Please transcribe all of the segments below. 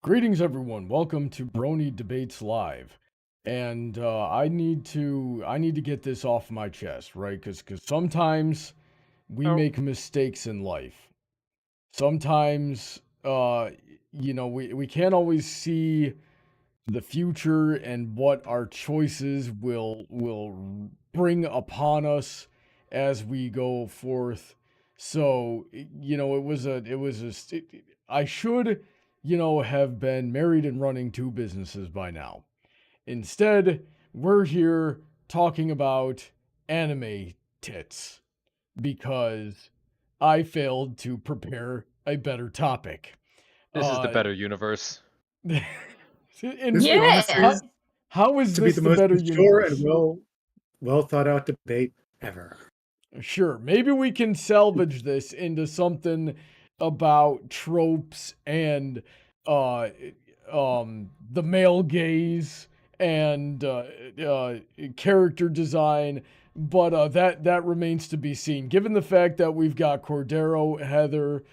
Greetings, everyone. Welcome to Brony Debates Live. And I need to get this off my chest, right? Because sometimes we make mistakes in life. Sometimes, we can't always see the future and what our choices will bring upon us as we go forth. So, I should, have been married and running two businesses by now. Instead, we're here talking about anime tits because I failed to prepare a better topic. This is the Uh, better universe. This Yeah. promises how is to be this the the most better mature universe? and well thought out debate ever. Sure, maybe we can salvage this into something about tropes and uh the male gaze and character design, but that remains to be seen. Given the fact that we've got Cordero, Heather,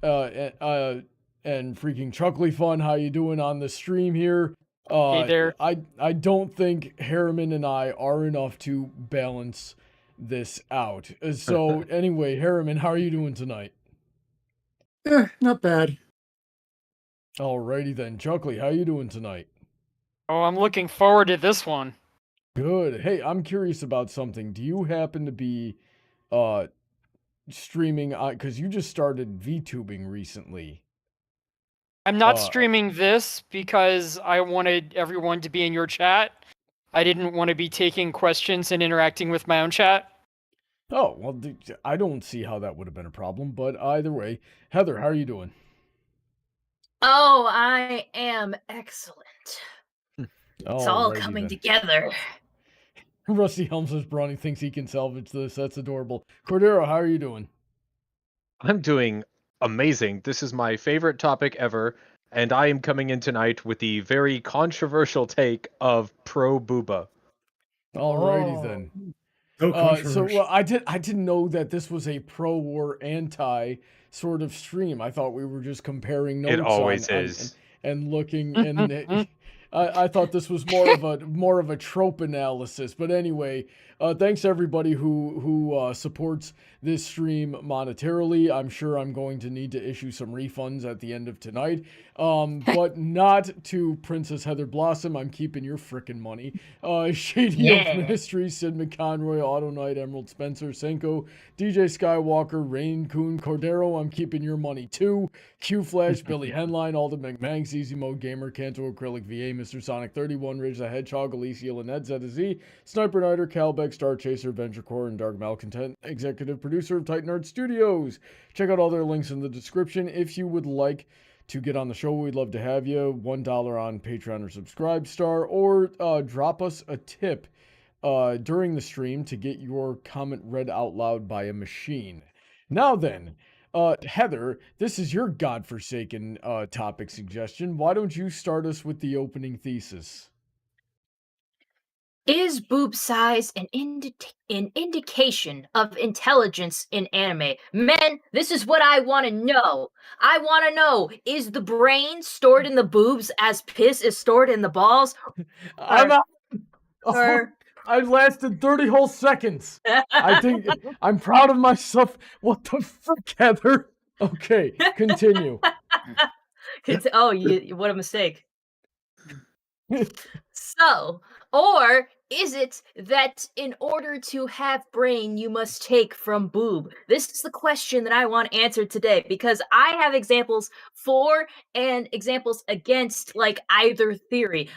and freaking ChucklyFun, how you doing on the stream here? Hey there. I don't think Hariman and I are enough to balance this out. So anyway, Hariman, how are you doing tonight? Not bad. Alrighty then, Chuckly, how you doing tonight? Oh, I'm looking forward to this one. Good. Hey, I'm curious about something. Do you happen to be streaming because you just started VTubing recently? I'm not streaming this because I wanted everyone to be in your chat. I didn't want to be taking questions and interacting with my own chat. Oh, well, I don't see how that would have been a problem, but either way. Heather, how are you doing? Oh, I am excellent. It's all Alrighty coming then. together. Rusty Helms says Brony thinks he can salvage this. That's adorable. Cordero, how are you doing? I'm doing amazing. This is my favorite topic ever, and I am coming in tonight with the very controversial take of pro booba. Alrighty then. So controversial. I didn't know that this was a pro or anti sort of stream. I thought we were just comparing notes. It always is. And looking and I thought this was more of a trope analysis. But anyway, thanks everybody who supports this stream monetarily. I'm sure I'm going to need to issue some refunds at the end of tonight. But not to Princess Heather Blossom. I'm keeping your frickin' money. Shady Oak Ministries, Sid McConroy, Autoknight, Emerald Spencer, Senko, DJ Skywalker, Rein-Kun, Cordero, I'm keeping your money too. QFlash, Billy Henline, Alden, MacManx, EasyModeGamer, Kanto, Acrylic VA, Mr. Sonic 31, Ridge the Hedgehog, Alicia, Lynette, Zeta Z, Sniper Nighter, Calbeck, StarChaser, Venture Core, and Dark Malcontent, executive producer of Titan Art Studios. Check out all their links in the description if you would like to get on the show. We'd love to have you. $1 on Patreon or Subscribestar, or drop us a tip during the stream to get your comment read out loud by a machine. Now then, Heather, this is your godforsaken topic suggestion. Why don't you start us with the opening thesis? Is boob size an indication of intelligence in anime? Men, this is what I want to know. I want to know, is the brain stored in the boobs as piss is stored in the balls? I'm out. I lasted 30 whole seconds. I think I'm proud of myself. What the frick, Heather? Okay, continue. What a mistake. So, or is it that in order to have brain, you must take from boob? This is the question that I want answered today, because I have examples for and examples against, like, either theory.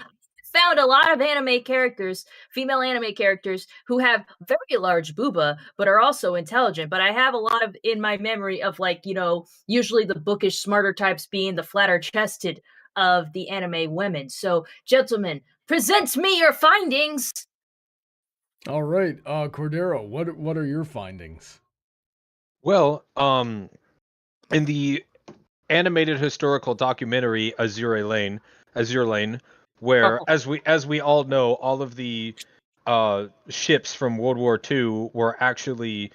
Found a lot of anime characters, female anime characters, who have very large booba, but are also intelligent. But I have a lot of in my memory of, like, usually the bookish, smarter types being the flatter chested of the anime women. So, gentlemen, present me your findings. All right, Cordero, what are your findings? Well, in the animated historical documentary Azur Lane, where as we all know, all of the ships from World War II were actually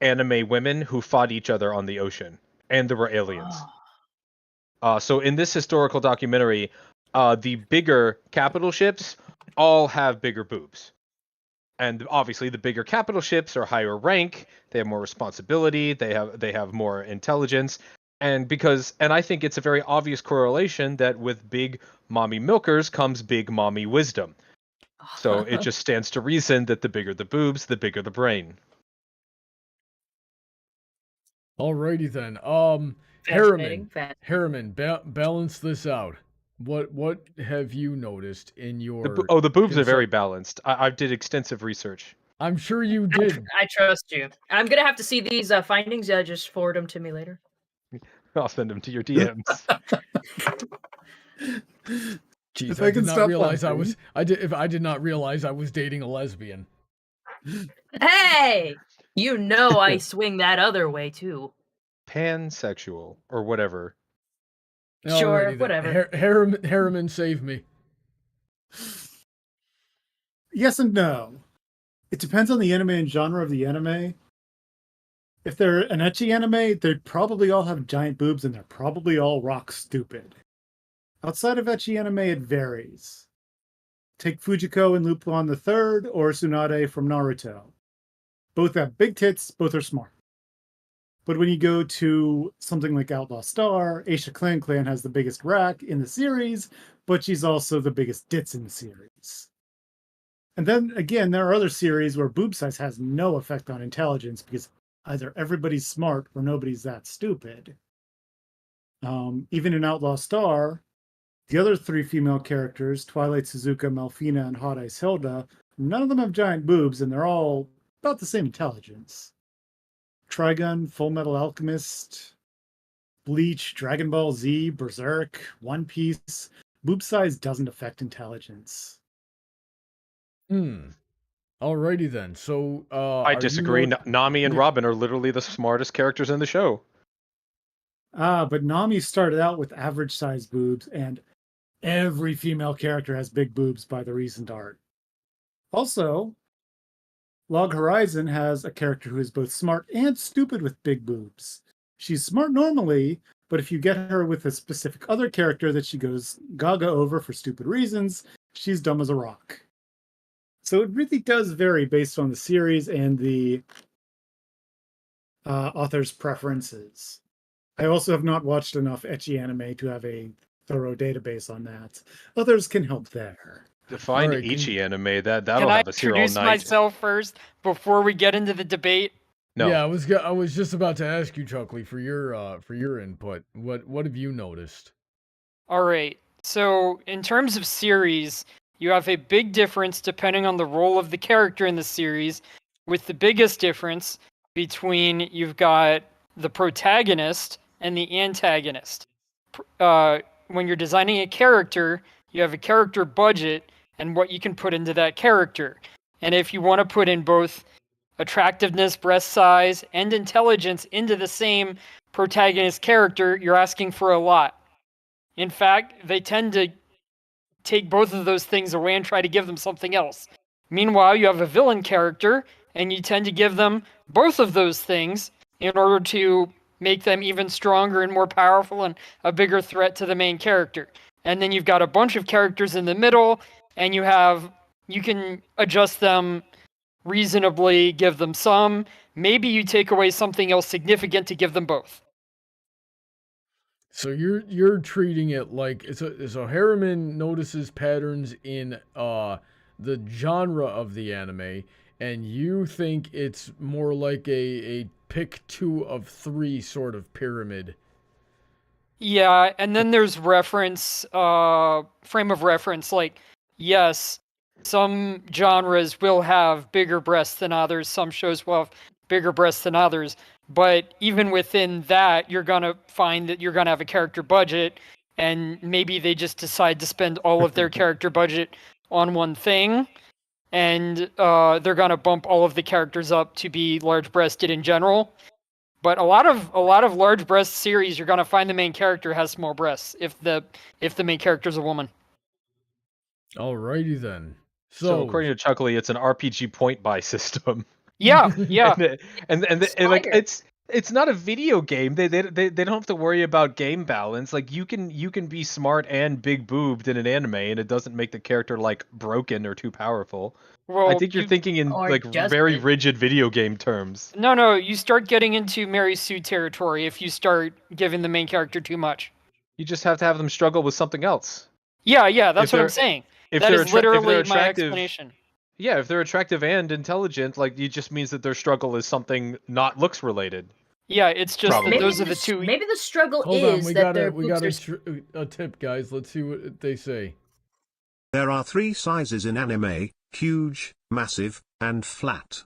anime women who fought each other on the ocean, and there were aliens. So in this historical documentary, the bigger capital ships all have bigger boobs. And obviously the bigger capital ships are higher rank, they have more responsibility, they have more intelligence. And I think it's a very obvious correlation that with big mommy milkers comes big mommy wisdom. So it just stands to reason that the bigger the boobs, the bigger the brain. Alrighty then. Fascinating. Hariman, balance this out. What have you noticed in your? The boobs are very balanced. I did extensive research. I'm sure you did. I trust you. I'm gonna have to see these findings. Just forward them to me later. I'll send them to your DMs. Jeez, If I I did can not stop realize I laughing. was. I did not realize I was dating a lesbian. Hey, you know I swing that other way too. Pansexual or whatever. Sure, Alrighty then. whatever. Hariman, save me. Yes and no. It depends on the anime and genre of the anime. If they're an ecchi anime, they probably all have giant boobs and they're probably all rock stupid. Outside of ecchi anime, it varies. Take Fujiko and Lupin III or Tsunade from Naruto. Both have big tits, both are smart. But when you go to something like Outlaw Star, Aisha Clan has the biggest rack in the series, but she's also the biggest ditz in the series. And then again, there are other series where boob size has no effect on intelligence because either everybody's smart or nobody's that stupid. Even in Outlaw Star, the other three female characters, Twilight Suzuka, Malfina, and Hot Ice Hilda, none of them have giant boobs and they're all about the same intelligence. Trigun, Full Metal Alchemist, Bleach, Dragon Ball Z, Berserk, One Piece, boob size doesn't affect intelligence. Alrighty then. So I disagree. Nami and Robin are literally the smartest characters in the show. But Nami started out with average size boobs, and every female character has big boobs by the recent art. Also, Log Horizon has a character who is both smart and stupid with big boobs. She's smart normally, but if you get her with a specific other character that she goes gaga over for stupid reasons, she's dumb as a rock. So it really does vary based on the series and the author's preferences. I also have not watched enough ecchi anime to have a thorough database on that. Others can help there. Define Alright, Ichi anime. That'll Can I have us here all introduce night. myself first before we get into the debate? No. Yeah, I was just about to ask you, Chuckly, for your input. What have you noticed? All right. So, in terms of series, you have a big difference depending on the role of the character in the series, with the biggest difference between you've got the protagonist and the antagonist. When you're designing a character, you have a character budget and what you can put into that character. And if you want to put in both attractiveness, breast size, and intelligence into the same protagonist character, you're asking for a lot. In fact, they tend to take both of those things away and try to give them something else. Meanwhile, you have a villain character, and you tend to give them both of those things in order to make them even stronger and more powerful and a bigger threat to the main character. And then you've got a bunch of characters in the middle, and you can adjust them reasonably, give them some. Maybe you take away something else significant to give them both. So you're treating it like so Hariman notices patterns in the genre of the anime, and you think it's more like a pick 2 of 3 sort of pyramid. Yeah, and then there's reference, frame of reference, like, yes, some genres will have bigger breasts than others, some shows will have bigger breasts than others, but even within that, you're gonna find that you're gonna have a character budget, and maybe they just decide to spend all of their character budget on one thing, and they're gonna bump all of the characters up to be large-breasted in general. But a lot of large breast series, you're gonna find the main character has small breasts if the main character is a woman. Alrighty then. So according to Chuckly, it's an RPG point buy system. Yeah, yeah. and like It's not a video game. They don't have to worry about game balance. Like you can be smart and big boobed in an anime, and it doesn't make the character like broken or too powerful. Well, I think you're thinking in Or like just very it. rigid video game terms. No, you start getting into Mary Sue territory if you start giving the main character too much. You just have to have them struggle with something else. Yeah, that's If what I'm they're- saying. If That they're is literally my attractive, explanation. yeah, if they're attractive and intelligent, like it just means that their struggle is something not looks related. Yeah, it's just Probably. that those are the two. Maybe the struggle Hold on, is we that got their we boobs got are a tip, guys. Let's see what they say. There are 3 sizes in anime: huge, massive, and flat.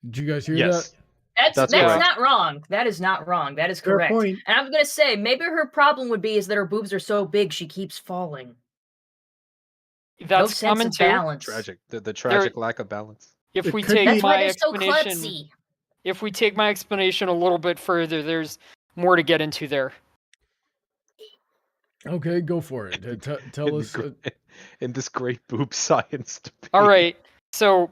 Did you guys hear Yes. that? That's correct. not wrong. That is not wrong. That is Fair correct. point. And I'm gonna say maybe her problem would be is that her boobs are so big she keeps falling. No That's sense common of too. balance. Tragic. The tragic lack of balance. If It we could take be- That's why my they're so explanation, klutzy. if we take my explanation a little bit further, there's more to get into there. Okay, go for it. Tell in, us. in this great boob science debate. All right, so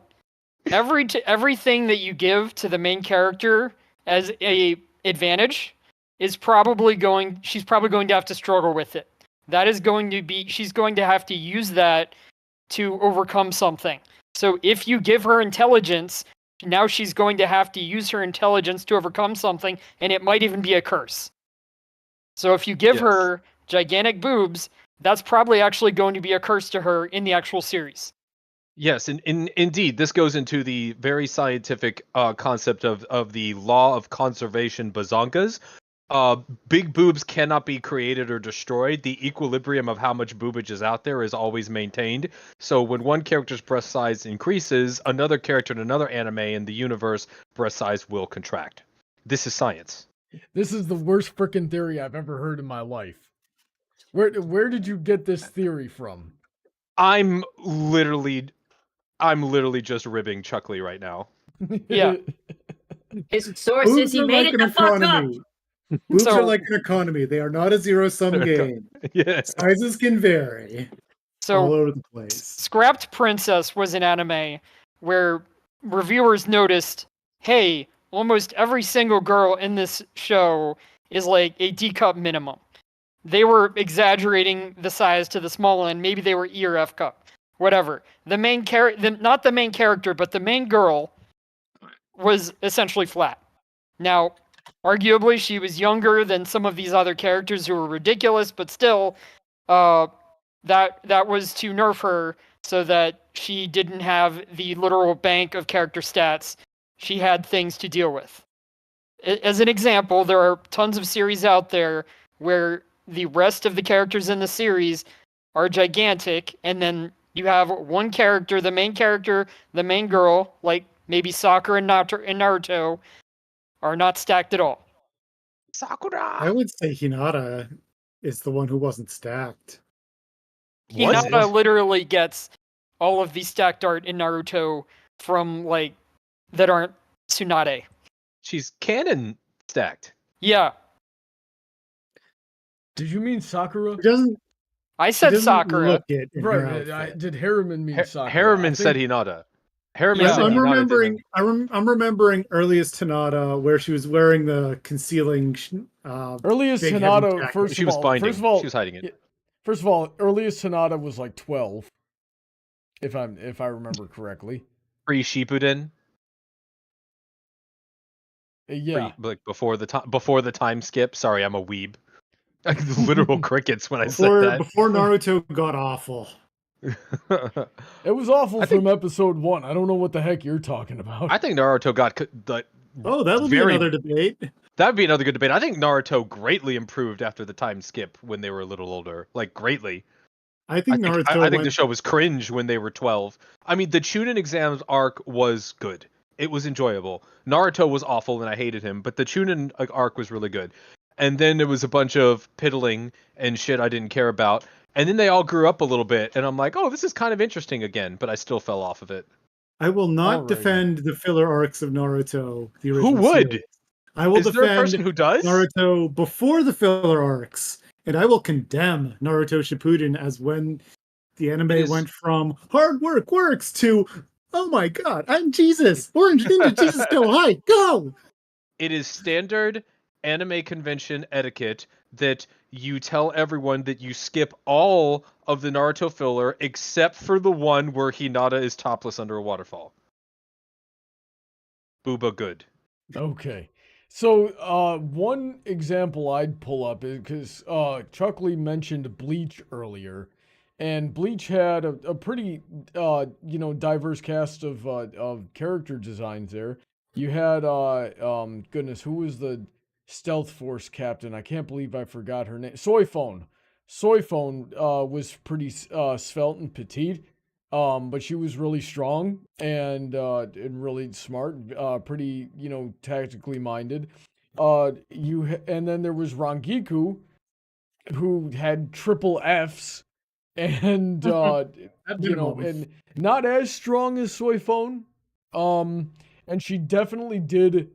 everything that you give to the main character as a advantage is probably she's probably going to have to struggle with it. That is going to be, she's going to have to use that to overcome something. So if you give her intelligence, now she's going to have to use her intelligence to overcome something, and it might even be a curse. So if you give Yes. her gigantic boobs, that's probably actually going to be a curse to her in the actual series. Yes, indeed, this goes into the very scientific concept of the law of conservation bazongas. Big boobs cannot be created or destroyed. The equilibrium of how much boobage is out there is always maintained. So when one character's breast size increases, another character in another anime in the universe breast size will contract. This is science. This is the worst freaking theory I've ever heard in my life. Where did you get this theory from? I'm literally just ribbing Chuckly right now. Yeah. His source is he made it the fuck up. Boobs So- are like an economy. They are not a zero-sum game. Yes. Sizes can vary all So over the place. Scrapped Princess was an anime where reviewers noticed, hey, almost every single girl in this show is like a D cup minimum. They were exaggerating the size to the small end. Maybe they were E or F cup. Whatever. The main not the main character, but the main girl was essentially flat. Now, arguably, she was younger than some of these other characters who were ridiculous, but still, that was to nerf her so that she didn't have the literal bank of character stats. She had things to deal with. As an example, there are tons of series out there where the rest of the characters in the series are gigantic, and then you have one character, the main girl, like maybe Sakura and Naruto, are not stacked at all. Sakura. I would say Hinata is the one who wasn't stacked. Was Hinata it? literally gets all of the stacked art in Naruto from like that aren't Tsunade. She's canon stacked. Yeah, Did you mean Sakura? He doesn't. I he said doesn't Sakura. Look it in her Right. outfit. Did Hariman mean Sakura? Hariman I said think- Hinata. Hariman Yeah. said I'm Hinata remembering. didn't. I'm remembering earliest Tanada where she was wearing the concealing. Earliest Big heavy Hinata, jacket. first She of was all, binding. first of all, She was hiding it. yeah, first of all, earliest Hinata was like 12, if I remember correctly. Pre Shippuden. Yeah. Like before the time skip. Sorry, I'm a weeb. Literal crickets when I Before, said before Naruto got awful. that. It was awful I think- from episode 1. I don't know what the heck you're talking about. I think Naruto got like. Oh, that'll be Very- another debate. That would be another good debate. I think Naruto greatly improved after the time skip when they were a little older. Like greatly. I think Naruto. I think went, the show was cringe when they were 12. I mean, the Chunin exams arc was good. It was enjoyable. Naruto was awful and I hated him, but the Chunin arc was really good. And then there was a bunch of piddling and shit I didn't care about. And then they all grew up a little bit, and I'm like, oh, this is kind of interesting again, but I still fell off of it. I will not Alrighty. defend the filler arcs of Naruto. The Who original would? series. I will Is there a defend person who does? Naruto before the filler arcs, and I will condemn Naruto Shippuden as when the anime Is- went from hard work works to Oh my god, I'm Jesus! Orange Ninja Jesus, go high, go! It is standard anime convention etiquette that you tell everyone that you skip all of the Naruto filler except for the one where Hinata is topless under a waterfall. Booba good. Okay. So, one example I'd pull up is because Chuckly mentioned Bleach earlier, and Bleach had a pretty, diverse cast of character designs there. You had, goodness, who was the Stealth Force captain? I can't believe I forgot her name. Soyphone. Soyphone was pretty svelte and petite. But she was really strong and really smart, pretty, tactically minded. And then there was Rangiku, who had triple Fs, and and not as strong as Soyphone. And she definitely did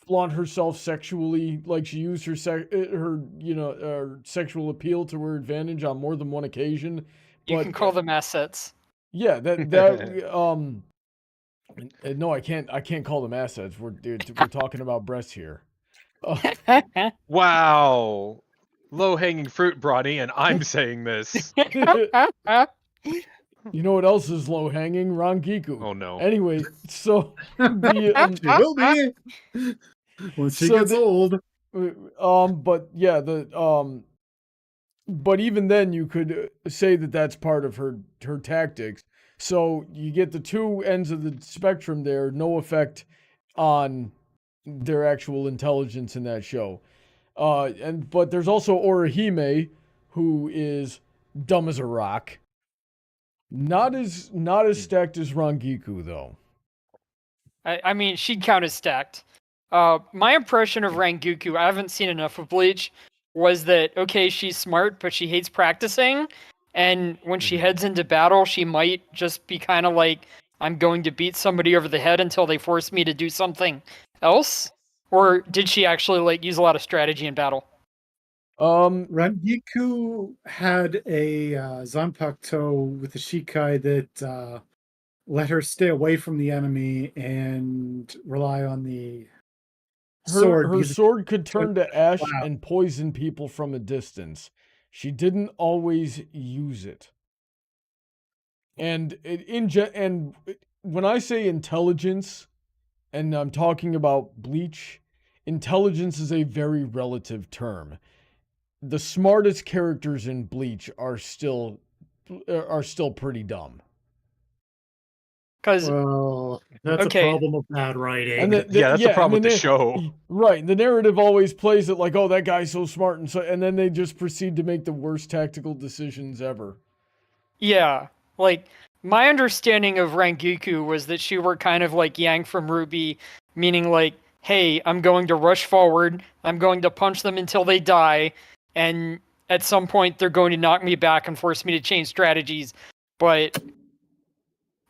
flaunt herself sexually, like she used her sexual appeal to her advantage on more than one occasion. You But can call them assets. yeah, no, I can't call them assets. We're talking about breasts here. Wow. Low-hanging fruit, Brony, and I'm saying this. You know what else is low hanging? Rangiku. Oh no. Anyway, so the She will be once she So gets old. but yeah, but even then you could say that that's part of her tactics. So you get the two ends of the spectrum there, no effect on their actual intelligence in that show. But there's also Orihime, who is dumb as a rock. Not as stacked as Rangiku though. I mean, she'd count as stacked. My impression of Rangiku, I haven't seen enough of Bleach, was that, okay, she's smart, but she hates practicing. And when she heads into battle, she might just be kind of like, I'm going to beat somebody over the head until they force me to do something else. Or did she actually use a lot of strategy in battle? Rangiku had a Zanpakuto with the Shikai that let her stay away from the enemy and rely on the sword. Her sword could turn to ash and poison people from a distance. She didn't always use it. And when I say intelligence, and I'm talking about Bleach, intelligence is a very relative term. The smartest characters in Bleach are still pretty dumb. Because Well, that's Okay. a problem of bad writing. And That's the problem with the show. Right, the narrative always plays it like, oh, that guy's so smart, and then they just proceed to make the worst tactical decisions ever. yeah, my understanding of Rangiku was that she were kind of like Yang from Ruby, meaning hey, I'm going to rush forward, I'm going to punch them until they die, and at some point they're going to knock me back and force me to change strategies. But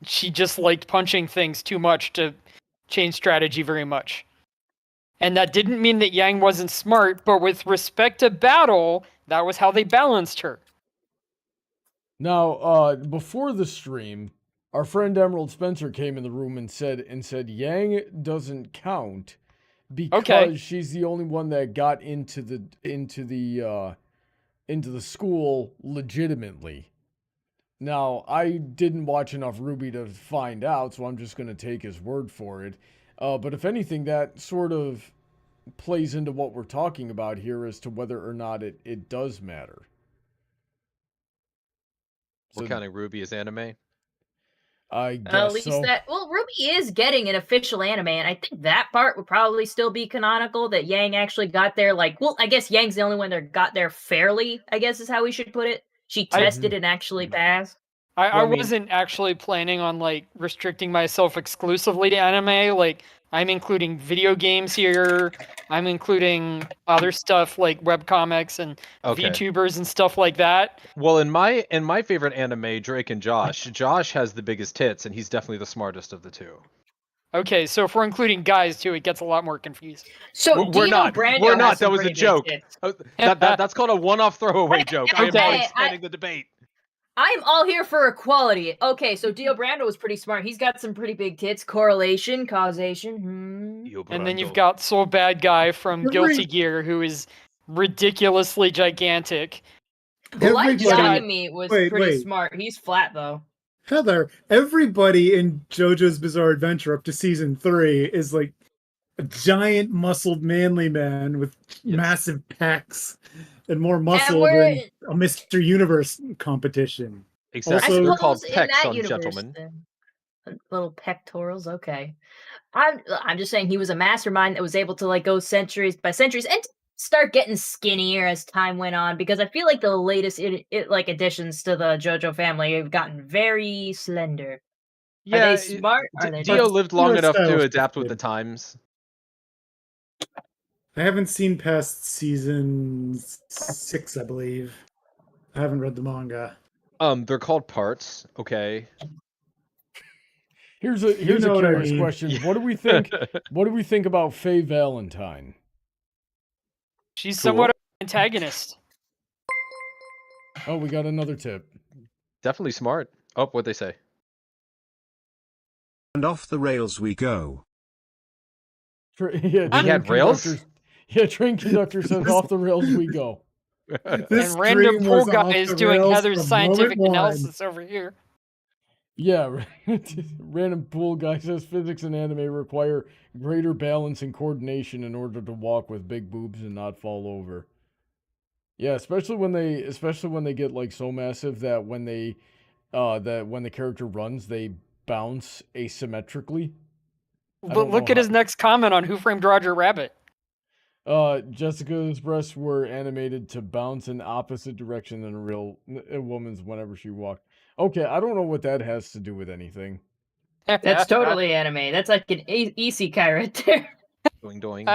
she just liked punching things too much to change strategy very much. And that didn't mean that Yang wasn't smart, but with respect to battle, that was how they balanced her. Now, before the stream, our friend Emerald Spencer came in the room and said Yang doesn't count because she's the only one that got into the school legitimately. Now, I didn't watch enough Ruby to find out, so I'm just going to take his word for it. But if anything, that sort of plays into what we're talking about here as to whether or not it does matter. We're counting Ruby as anime. I guess At least so. Ruby is getting an official anime, and I think that part would probably still be canonical, that Yang actually got there, I guess Yang's the only one that got there fairly, I guess is how we should put it. She tested and actually passed. I wasn't actually planning on restricting myself exclusively to anime. I'm including video games here. I'm including other stuff like webcomics and VTubers and stuff like that. Well, in my favorite anime, Drake and Josh has the biggest tits, and he's definitely the smartest of the two. Okay, so if we're including guys too, it gets a lot more confusing. So We're not. That was a joke. That's called a one-off throwaway joke. I am not expanding the debate. I'm all here for equality. Okay, so Dio Brando was pretty smart. He's got some pretty big tits. Correlation, causation. And then you've got Soul Bad Guy from Guilty Gear, who is ridiculously gigantic. Light Everybody- Yagami was Wait, pretty wait. smart. He's flat though. Heather, everybody in JoJo's Bizarre Adventure up to season 3 is like a giant, muscled, manly man with massive pecs and more muscle than a Mr. Universe competition. Exactly. Also- They're called in pecs that on universe, gentlemen. then, little pectorals. Okay, I'm just saying he was a mastermind that was able to like go centuries by centuries and start getting skinnier as time went on, because I feel like the latest like additions to the JoJo family have gotten very slender. Yeah, Are they smart? Are they Dio dumb? lived long Your enough to style's adapt with the shifted. times. I haven't seen past season 6, I believe. I haven't read the manga. They're called parts. Okay. Here's a know what I curious mean. question. What do we think? What do we think about Faye Valentine? She's Cool. somewhat of an antagonist. Oh, we got another tip. Definitely smart. Oh, what'd they say? And off the rails we go. Yeah, We had rails? conductor- Yeah, train conductor says off the rails we go. This And random stream pool was guy off is the doing rails Heather's from scientific moment one. analysis over here. Yeah, random pool guy says physics and anime require greater balance and coordination in order to walk with big boobs and not fall over. Yeah, especially when they get like so massive that when the character runs, they bounce asymmetrically. I But don't look know at his next comment on Who Framed Roger Rabbit. Jessica's breasts were animated to bounce in opposite direction than a woman's whenever she walked. Okay, I don't know what that has to do with anything. That's totally anime. That's like an isekai right there. Doing doing.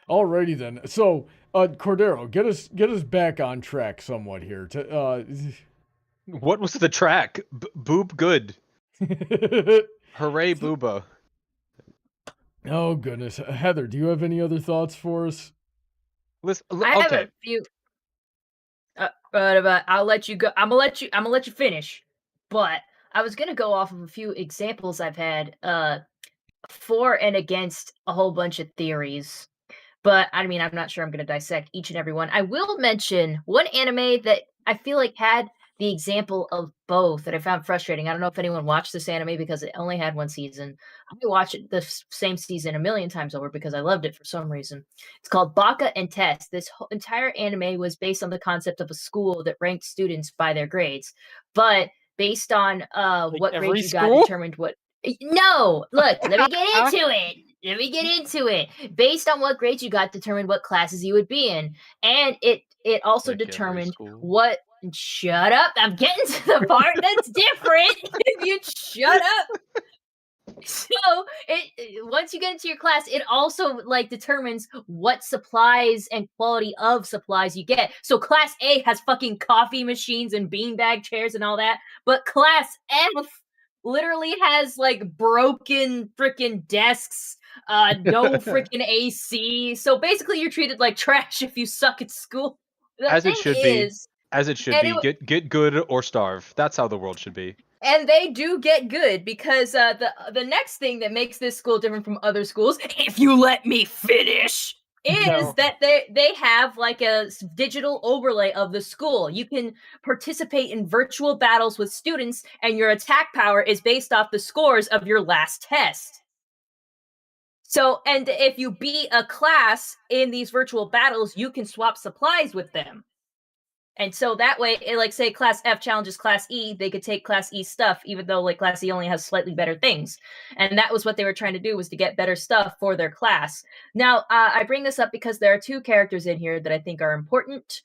Alrighty then. So, Cordero, get us back on track somewhat here. What was the track? Boob good. Hooray, booba. Oh goodness, Heather, do you have any other thoughts for us? Listen, I have okay. a few. But I'll let you go. I'm gonna let you finish. But I was gonna go off of a few examples I've had for and against a whole bunch of theories. But I mean, I'm not sure I'm gonna dissect each and every one. I will mention one anime that I feel like had the example of both that I found frustrating. I don't know if anyone watched this anime because it only had one season. I watched it the same season a million times over because I loved it for some reason. It's called Baka and Test. This whole entire anime was based on the concept of a school that ranked students by their grades, but based on what every grade you got school? determined what. No, look, let me get into it. Let me get into it. Based on what grades you got determined what classes you would be in, and it also Like every determined school. what. Shut up! I'm getting to the part that's different. If you shut up. So once you get into your class, it also like determines what supplies and quality of supplies you get. So class A has fucking coffee machines and beanbag chairs and all that, but class F literally has like broken freaking desks, no freaking AC. So basically, you're treated like trash if you suck at school. The As it thing should be. is, As it should and be. Get good or starve. That's how the world should be. and they do get good because the next thing that makes this school different from other schools, if you let me finish, is No. that they have like a digital overlay of the school. You can participate in virtual battles with students, and your attack power is based off the scores of your last test. So, and if you beat a class in these virtual battles, you can swap supplies with them. And so that way, like say class F challenges class E, they could take class E stuff, even though like class E only has slightly better things. And that was what they were trying to do, was to get better stuff for their class. Now, I bring this up because there are two characters in here that I think are important.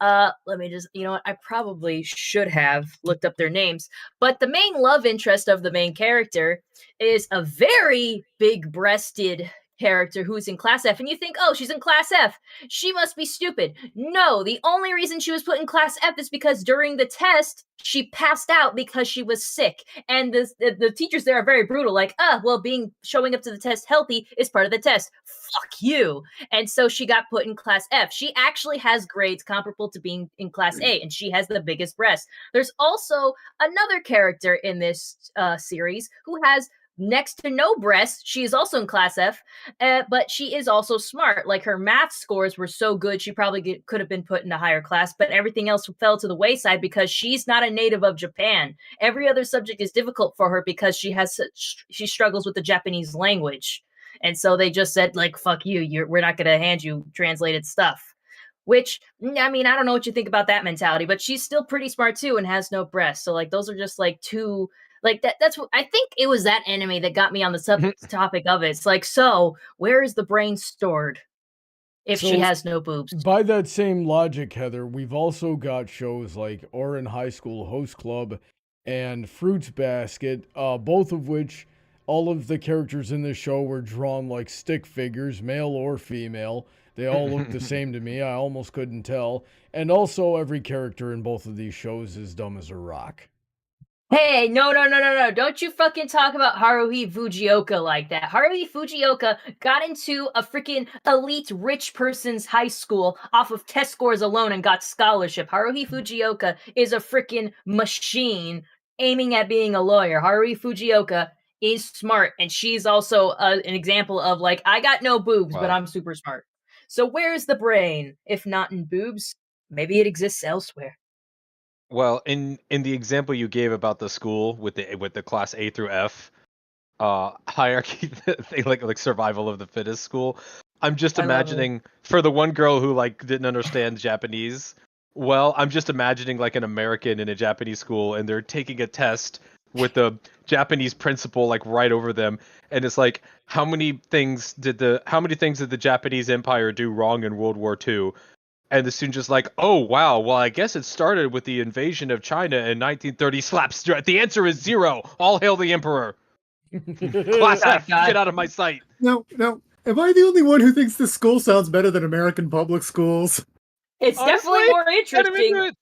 Let me just, you know what, I probably should have looked up their names. But the main love interest of the main character is a very big-breasted character who's in class F, and you think, oh, she's in class F, she must be stupid. No, the only reason she was put in class F is because during the test, she passed out because she was sick. And the teachers there are very brutal, like, well, showing up to the test healthy is part of the test. Fuck you. And so she got put in class F. She actually has grades comparable to being in class A, and she has the biggest breast. There's also another character in this series who has next to no breasts. She is also in class F, but she is also smart. Like, her math scores were so good, she probably could have been put in a higher class, but everything else fell to the wayside because she's not a native of Japan. Every other subject is difficult for her because she struggles with the Japanese language. And so they just said, like, fuck you, we're not going to hand you translated stuff. Which, I mean, I don't know what you think about that mentality, but she's still pretty smart too and has no breasts. So, like, those are just like two, like, that's what I think it was, that anime that got me on the topic of it. It's like, so where is the brain stored if she has no boobs? By that same logic, Heather, we've also got shows like Ouran High School Host Club and Fruits Basket, both of which all of the characters in this show were drawn like stick figures, male or female. They all look the same to me. I almost couldn't tell. And also, every character in both of these shows is dumb as a rock. Hey, no. Don't you fucking talk about Haruhi Fujioka like that. Haruhi Fujioka got into a freaking elite rich person's high school off of test scores alone and got scholarship. Haruhi Fujioka is a freaking machine aiming at being a lawyer. Haruhi Fujioka is smart, and she's also an example of, like, I got no boobs, but I'm super smart. So where's the brain? If not in boobs, maybe it exists elsewhere. Well, in the example you gave about the school with the class A through F hierarchy thing, like survival of the fittest school, I'm just imagining for the one girl who like didn't understand Japanese. Well, I'm just imagining like an American in a Japanese school, and they're taking a test with the Japanese principal like right over them, and it's like, how many things did the Japanese Empire do wrong in World War II? And the student just like, oh wow, well I guess it started with the invasion of China in 1930. Slaps. The answer is 0. All hail the emperor. Class F, get out of my sight. No. Am I the only one who thinks this school sounds better than American public schools? It's definitely more interesting.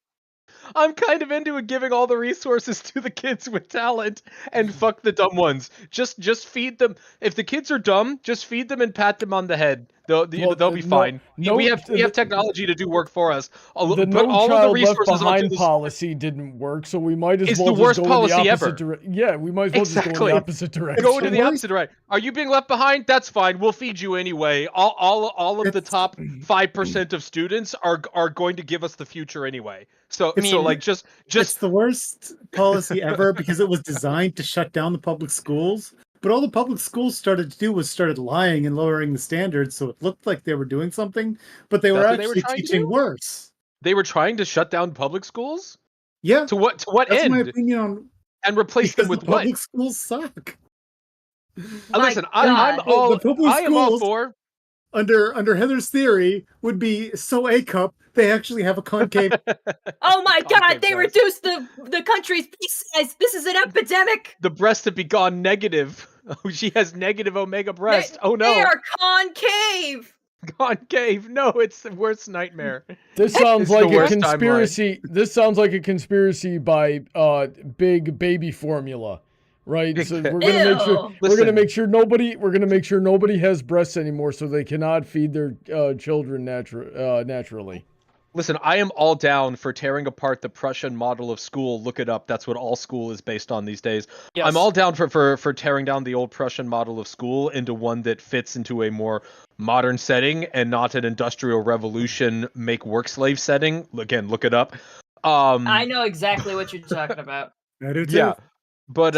I'm kind of into it, giving all the resources to the kids with talent and fuck the dumb ones. Just feed them. If the kids are dumb, just feed them and pat them on the head. They'll be fine. We have technology to do work for us. The no child left behind policy didn't work, so we might as well just go in the opposite direction. Yeah, we might as well just go in the opposite direction. Go into the opposite direction. Are you being left behind? That's fine. We'll feed you anyway. All of the top 5% of students are going to give us the future anyway. So just it's the worst policy ever because it was designed to shut down the public schools. But all the public schools started to do was started lying and lowering the standards, so it looked like they were doing something, but they were actually teaching worse. They were trying to shut down public schools? Yeah. To what That's end? my opinion on, and replace them with the public schools suck. Listen, I am all for. Under Heather's theory would be so A cup they actually have a concave. Oh my god, they reduced the country's peace size. This is an epidemic. The breasts have gone negative. Oh, she has negative omega breast. Oh no. They are concave. Concave. No, it's the worst nightmare. This sounds like a conspiracy. This sounds like a conspiracy by Big Baby Formula. Right, so we're gonna make sure nobody has breasts anymore, so they cannot feed their children naturally. Listen, I am all down for tearing apart the Prussian model of school. Look it up. That's what all school is based on these days. Yes. I'm all down for tearing down the old Prussian model of school into one that fits into a more modern setting and not an industrial revolution make work slave setting. Again, look it up. I know exactly what you're talking about. I do too. Yeah. But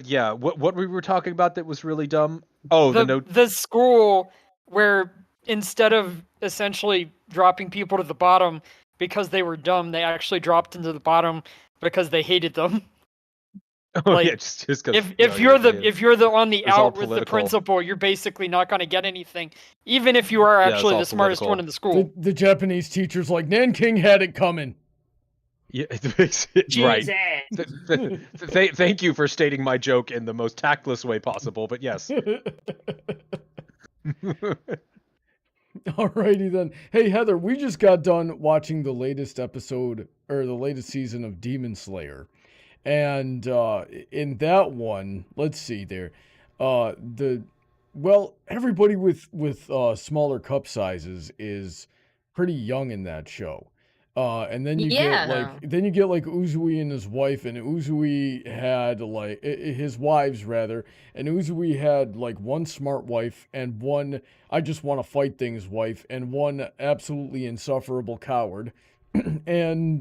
yeah, what we were talking about that was really dumb. Oh, the school where instead of essentially dropping people to the bottom because they were dumb, they actually dropped into the bottom because they hated them. Oh like, yeah, just if you're the on the out with the principal, you're basically not going to get anything, even if you are actually the smartest one in the school. The Japanese teachers like Nanking had it coming. Yeah, right. Jesus. Thank you for stating my joke in the most tactless way possible, but yes. Alrighty then. Hey Heather, we just got done watching the latest episode or the latest season of Demon Slayer. And in that one, let's see there. Everybody with smaller cup sizes is pretty young in that show. And then you get Yeah. like Uzui and his wife, and Uzui had like his wives rather, and Uzui had like one smart wife and one I just want to fight things wife, and one absolutely insufferable coward. and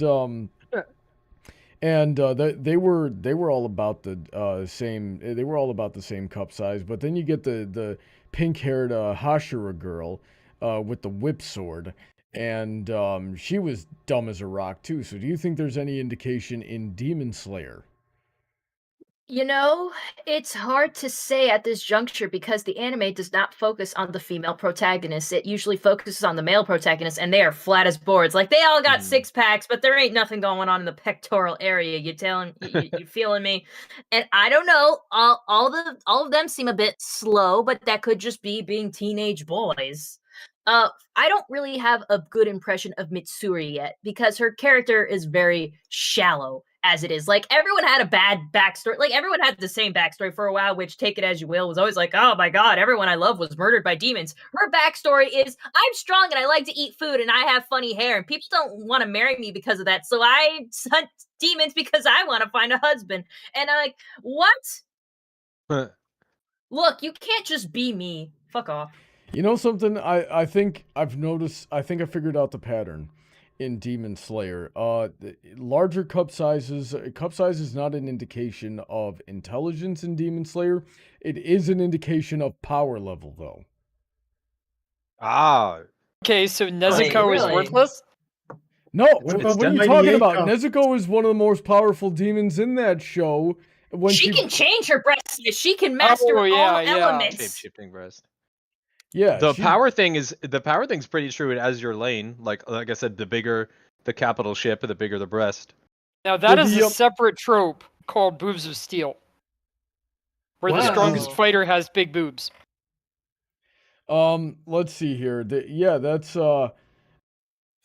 they were all about the same. They were all about the same cup size. But then you get the pink-haired Hashira girl with the whip sword, and she was dumb as a rock too. So do you think there's any indication in Demon Slayer? You know, it's hard to say at this juncture because the anime does not focus on the female protagonist. It usually focuses on the male protagonist, and they are flat as boards. Like, they all got six packs, but there ain't nothing going on in the pectoral area. You feeling me? And I don't know. All of them seem a bit slow, but that could just be being teenage boys. I don't really have a good impression of Mitsuri yet because her character is very shallow as it is. Like, everyone had a bad backstory. Like, everyone had the same backstory for a while, which, take it as you will, was always like, oh my god, everyone I love was murdered by demons. Her backstory is, I'm strong and I like to eat food and I have funny hair and people don't want to marry me because of that, so I hunt demons because I want to find a husband. And I'm like, what? Look, you can't just be me. Fuck off. You know something? I think I've noticed. I think I figured out the pattern in Demon Slayer. Larger cup sizes. Cup size is not an indication of intelligence in Demon Slayer. It is an indication of power level, though. Ah. Okay, so Nezuko is really? worthless? No, What what about are you the talking 98 about? cup? Nezuko is one of the most powerful demons in that show. When She can change her breast. She can master Oh, yeah, all yeah. elements. Shape-shifting breast. yeah, The power thing's pretty true as your lane. Like I said, the bigger the capital ship, the bigger the breast. Now that Well, is the, a separate trope called boobs of steel, where the Wow. strongest fighter has big boobs. Let's see here. That's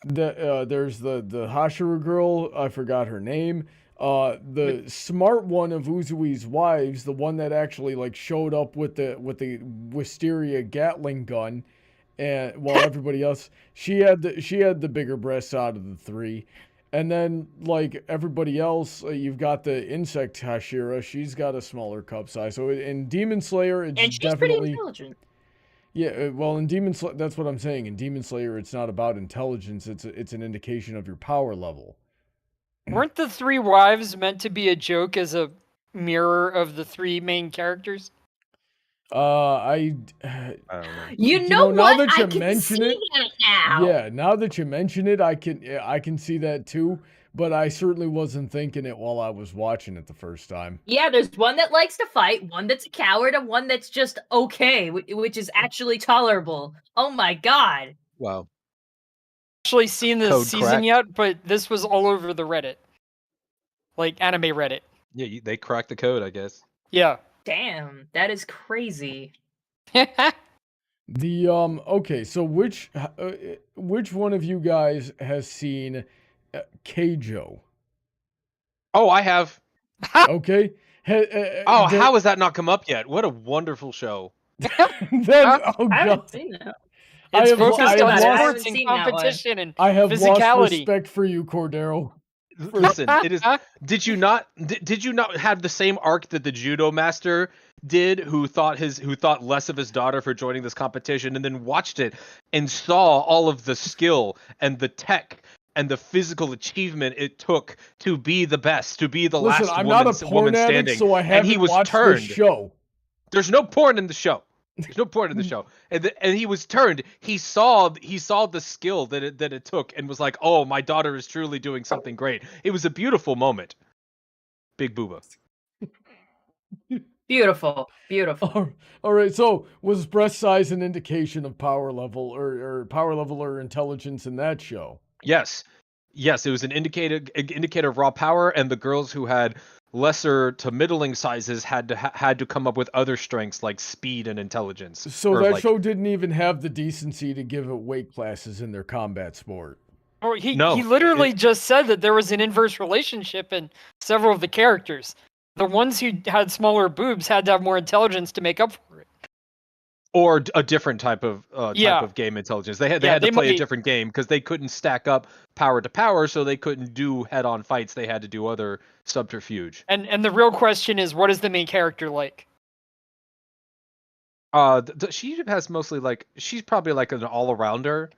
there's the Hashira girl. I forgot her name. The smart one of Uzui's wives, the one that actually like showed up with the Wisteria Gatling gun, and while everybody else, she had the bigger breasts out of the three. And then, like everybody else, you've got the insect Hashira. She's got a smaller cup size. So in Demon Slayer, it's And she's definitely pretty intelligent. yeah. Well, in Demon Slayer, that's what I'm saying. In Demon Slayer, it's not about intelligence. It's an indication of your power level. Weren't the three wives meant to be a joke as a mirror of the three main characters? I I don't know. You You know know, now what? that you I can mention see it- that now. yeah. Now that you mention it, I can see that too. But I certainly wasn't thinking it while I was watching it the first time. Yeah, there's one that likes to fight, one that's a coward, and one that's just okay, which is actually tolerable. Oh my god. Wow. Actually seen this Code season crack. yet, but this was all over the Reddit. Like anime Reddit. Yeah, they cracked the code, I guess. Yeah. Damn, that is crazy. The okay, so which one of you guys has seen Keijo? Oh, I have. Okay. Oh, how has that not come up yet? What a wonderful show. That, oh I haven't god. seen that. It's have lo- focused I on have sports lost- haven't and seen that one. competition and I have lost physicality. respect for you, Cordero. Listen, it is. Did you not have the same arc that the judo master did, who thought less of his daughter for joining this competition, and then watched it and saw all of the skill and the tech and the physical achievement it took to be the best, to be the Listen, last I'm woman, not a porn woman addict, standing, so I and haven't he was watched turned. this show. There's no porn in the show. There's no porn in the show, and he was turned. He saw the skill that it took, and was like, "Oh, my daughter is truly doing something great." It was a beautiful moment. Big booba. Beautiful, beautiful. All right, so was breast size an indication of power level or intelligence in that show? Yes, Yes, it was an indicator of raw power, and the girls who had lesser to middling sizes had to come up with other strengths like speed and intelligence. So or that like, show didn't even have the decency to give it weight classes in their combat sport. Or he No, literally just said that there was an inverse relationship in several of the characters. The ones who had smaller boobs had to have more intelligence to make up for it. or a different type of Yeah. game intelligence. They had Yeah, to they play a might- different game because they couldn't stack up power to power, so they couldn't do head-on fights. They had to do other subterfuge. And the real question is, what is the main character like? She has mostly like she's probably like an all-arounder.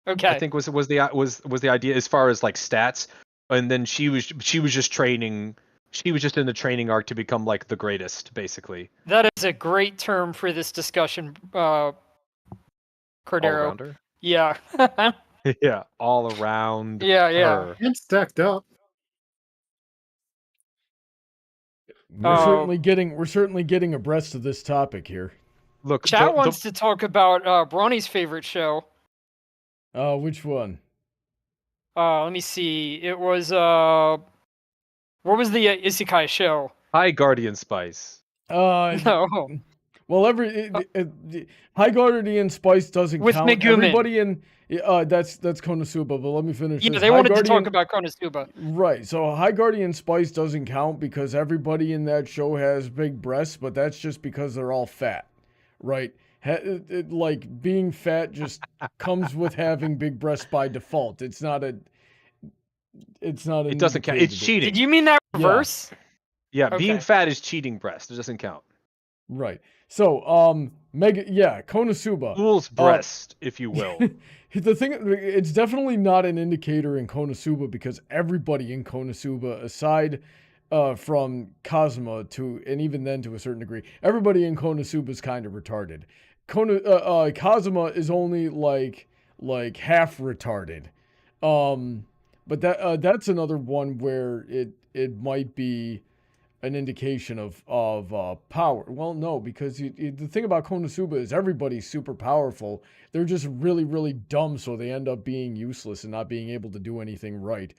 Okay. I think was the idea as far as like stats, and then she was just training. She was just in the training arc to become like the greatest, basically. That is a great term for this discussion, Cordero. All-rounder. Yeah. Yeah, all around. Yeah, yeah. her. And stacked up. We're certainly getting abreast of this topic here. Look, Chat wants to talk about Brony's favorite show. Which one? Let me see. It was what was the Isekai show? High Guardian Spice. No. Well, High Guardian Spice doesn't With count. Megumin. Everybody in that's Konosuba, but let me finish Yeah, this. they High wanted to Guardian- talk about Konosuba. Right, so High Guardian Spice doesn't count because everybody in that show has big breasts, but that's just because they're all fat, right? Like, being fat just comes with having big breasts by default. It doesn't count. It's cheating. Did you mean that reverse? Yeah, Okay. being fat is cheating breast. It doesn't count. Right. So, Konosuba. Fool's breast, if you will. The thing, it's definitely not an indicator in Konosuba because everybody in Konosuba, aside from Kazuma and even then to a certain degree, everybody in Konosuba is kind of retarded. Kazuma is only like half retarded. But that's another one where it might be an indication of power. Well, no, because the thing about Konosuba is everybody's super powerful. They're just really, really dumb, so they end up being useless and not being able to do anything right.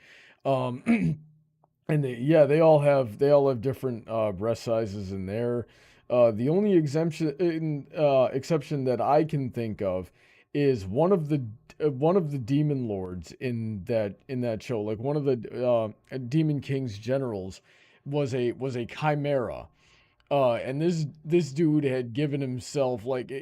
And they all have different breast sizes in there. The only exception that I can think of is one of the demon lords in that show, like one of the Demon King's generals was a chimera, and this dude had given himself like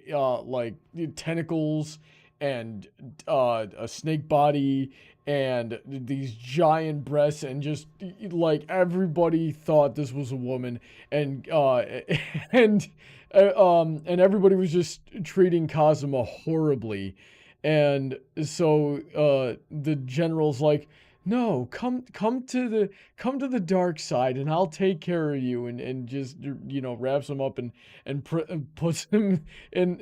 tentacles and a snake body and these giant breasts, and just like everybody thought this was a woman, and everybody was just treating Kazuma horribly, and so the general's like, no, come to the dark side, and I'll take care of you, and just wraps him up and puts him in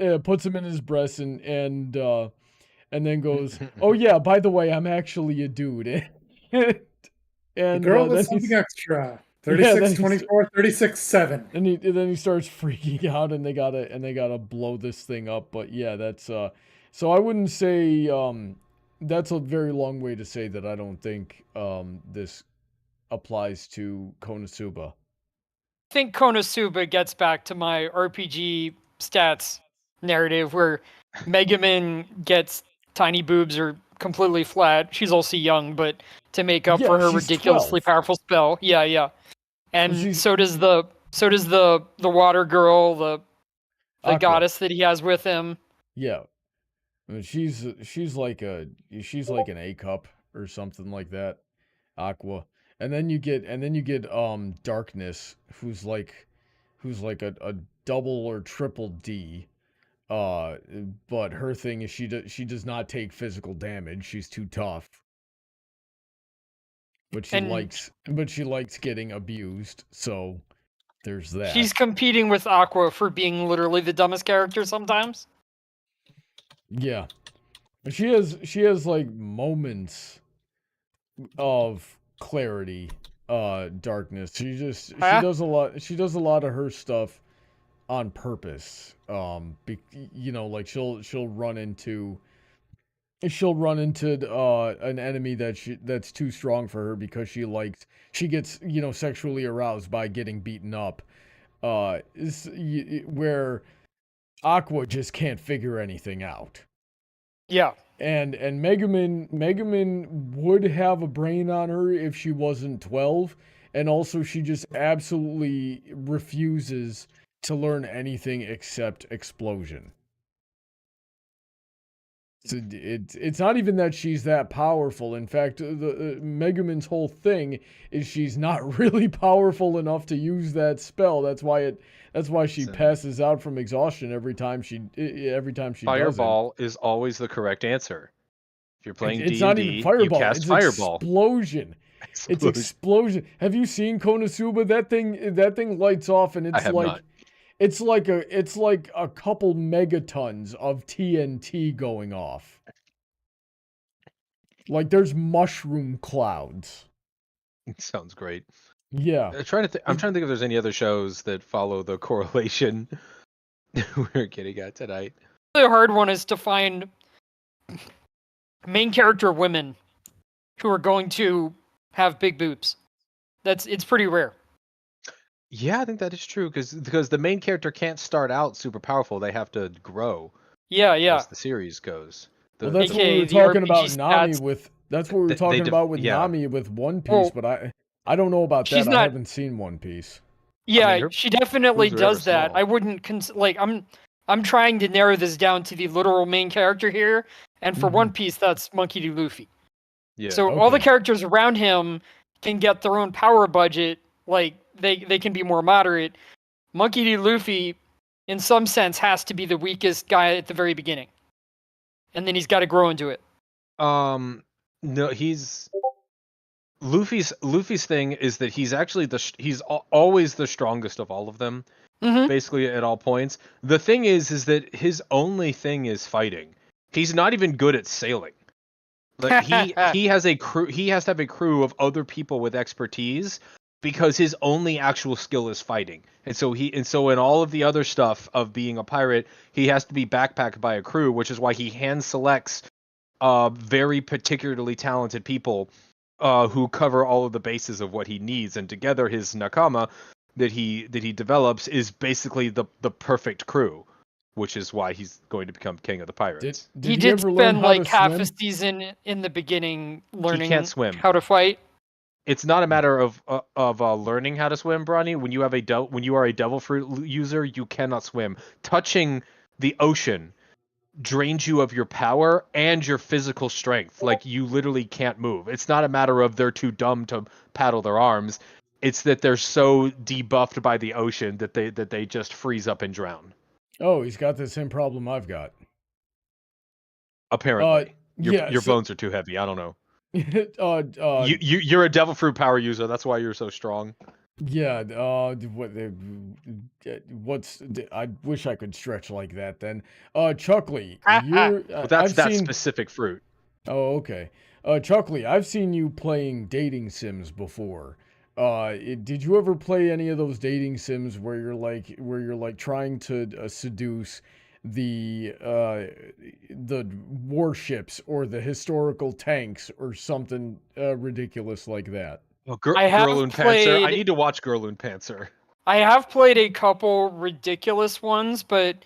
his breast, and then goes, oh yeah, by the way, I'm actually a dude. And The girl then with he's- something extra. then 36, he's- 24, 36, 7. and then he starts freaking out, and they gotta blow this thing up. But yeah, that's so I wouldn't say that's a very long way to say that I don't think this applies to Konosuba. I think Konosuba gets back to my RPG stats narrative where Megumin gets tiny boobs or completely flat. She's also young, but to make up Yeah, for her she's ridiculously 12. powerful spell. Yeah. And she's- so does the water girl, the Aqua. goddess that he has with him. Yeah, I mean, she's like an A cup or something like that, Aqua. And then you get Darkness, who's like a double or triple D. But her thing is she does not take physical damage. She's too tough. But she likes getting abused. So there's that. She's competing with Aqua for being literally the dumbest character sometimes. Yeah. She has like moments of clarity, Darkness. She does a lot of her stuff on purpose. Like she'll run into she'll run into an enemy that's too strong for her because she gets sexually aroused by getting beaten up. Where Aqua just can't figure anything out. Yeah. And Megumin would have a brain on her if she wasn't 12, and also she just absolutely refuses to learn anything except explosion. So it's not even that she's that powerful. In fact, the Megumin's whole thing is she's not really powerful enough to use that spell. That's why she passes out from exhaustion every time she Fireball is always the correct answer. If you're playing D&D, it's not even fireball. You cast it's Fireball. Explosion. It's explosion. Have you seen Konosuba? That thing lights off, and it's like a couple megatons of TNT going off. Like there's mushroom clouds. Sounds great. Yeah. I'm trying to think if there's any other shows that follow the correlation we're getting at tonight. The hard one is to find main character women who are going to have big boobs. It's pretty rare. Yeah, I think that is true because the main character can't start out super powerful. They have to grow. Yeah. As the series goes. Well, that's what we were talking about Nami with. That's what we were talking about with Nami with One Piece. But I don't know about that. I haven't seen One Piece. Yeah, she definitely does that. I wouldn't I'm trying to narrow this down to the literal main character here, and for One Piece, that's Monkey D. Luffy. Yeah. So all the characters around him can get their own power budget. Like they can be more moderate. Monkey D. Luffy, in some sense, has to be the weakest guy at the very beginning, and then he's got to grow into it. No, he's Luffy's thing is that he's actually he's always the strongest of all of them, basically at all points. The thing is that his only thing is fighting. He's not even good at sailing. Like he has a crew. He has to have a crew of other people with expertise because his only actual skill is fighting. And so in all of the other stuff of being a pirate, he has to be backpacked by a crew, which is why he hand selects very particularly talented people who cover all of the bases of what he needs, and together his nakama that he develops is basically the perfect crew, which is why he's going to become king of the pirates. He did spend like half a season in the beginning learning how to fight. It's not a matter of learning how to swim, Brony. When you are a devil fruit user, you cannot swim. Touching the ocean drains you of your power and your physical strength. Like, you literally can't move. It's not a matter of they're too dumb to paddle their arms. It's that they're so debuffed by the ocean that they just freeze up and drown. Oh, he's got the same problem I've got. Apparently. Your bones are too heavy. I don't know. You're a devil fruit power user. That's why you're so strong. Yeah. I wish I could stretch like that. Then, Chuckly, that's that specific fruit. Oh, okay. Chuckly, I've seen you playing dating sims before. Did you ever play any of those dating sims where you're like trying to seduce the warships or the historical tanks or something ridiculous like that? Well, Girloon Panzer. I need to watch Girloon Panzer. I have played a couple ridiculous ones, but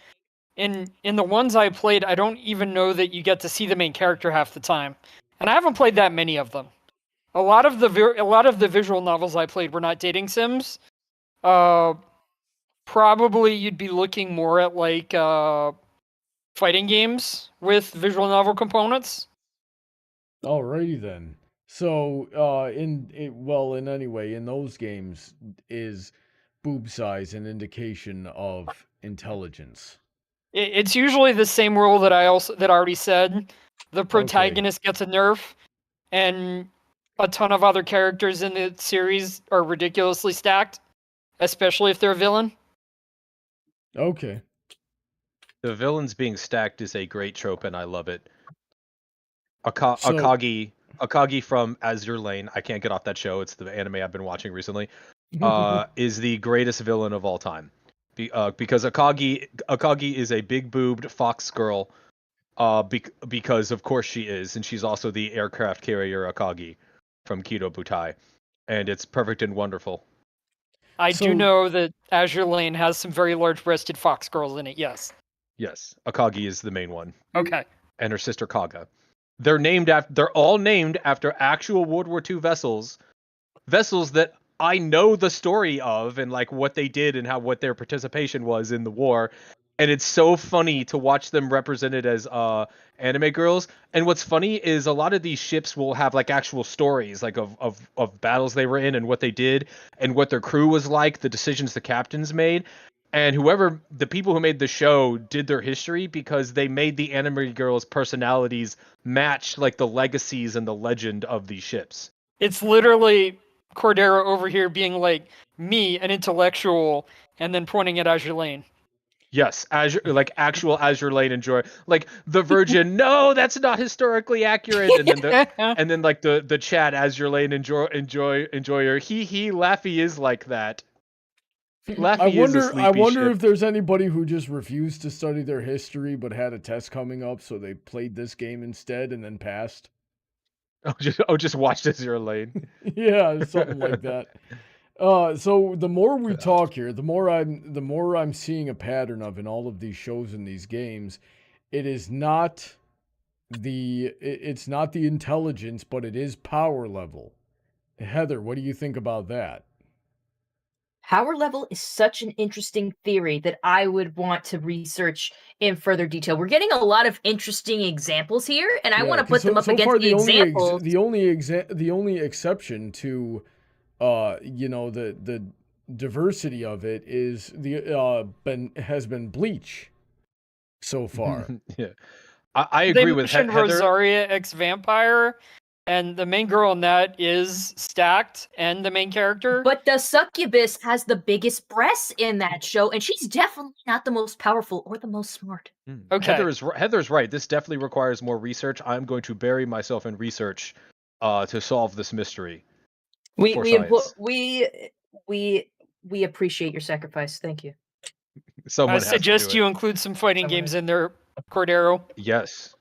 in the ones I played, I don't even know that you get to see the main character half the time, and I haven't played that many of them. A lot of the visual novels I played were not dating sims. Probably you'd be looking more at like fighting games with visual novel components. Alrighty then. So, in those games, is boob size an indication of intelligence? It's usually the same rule that I already said. The protagonist gets a nerf, and a ton of other characters in the series are ridiculously stacked, especially if they're a villain. Okay. The villains being stacked is a great trope, and I love it. Akagi from Azur, I can't get off that show. It's the anime I've been watching recently. Is the greatest villain of all time, because Akagi is a big boobed fox girl because of course she is, and she's also the aircraft carrier Akagi from Kido Butai, and it's perfect and wonderful. I So- do know that Azure Lane has some very large-breasted fox girls in it. Yes. Yes, Akagi is the main one, Okay. and her sister Kaga. They're all named after actual World War II vessels that I know the story of and like what they did and what their participation was in the war. And it's so funny to watch them represented as anime girls. And what's funny is a lot of these ships will have like actual stories like of battles they were in and what they did and what their crew was like, the decisions the captains made. And the people who made the show did their history because they made the anime girls' personalities match like the legacies and the legend of these ships. It's literally Cordero over here being like, me, an intellectual, and then pointing at Azure Lane. Yes, Azure, like actual Azure Lane enjoy, like the Virgin. No, that's not historically accurate. And then like the chat Azure Lane enjoyer. He Laffy is like that. Laffy I is a wonder. sleepy I wonder ship. if there's anybody who just refused to study their history but had a test coming up, so they played this game instead and then passed. Just watched Azure Lane. Yeah, something like that. So the more we talk here, the more I'm seeing a pattern of in all of these shows and these games. It's not the intelligence, but it is power level. Heather, what do you think about that? Power level is such an interesting theory that I would want to research in further detail. We're getting a lot of interesting examples here, and I want to put them up against the examples. The only exception to the diversity of it is has been Bleach so far. Yeah, I agree with They mentioned Heather. Rosaria X Vampire, and the main girl in that is stacked and the main character. But the succubus has the biggest breasts in that show, and she's definitely not the most powerful or the most smart. Okay. Heather's right. This definitely requires more research. I'm going to bury myself in research to solve this mystery. We science. appreciate your sacrifice. Thank you. Someone I has to suggest do you it. include some fighting games in there, Cordero. Yes.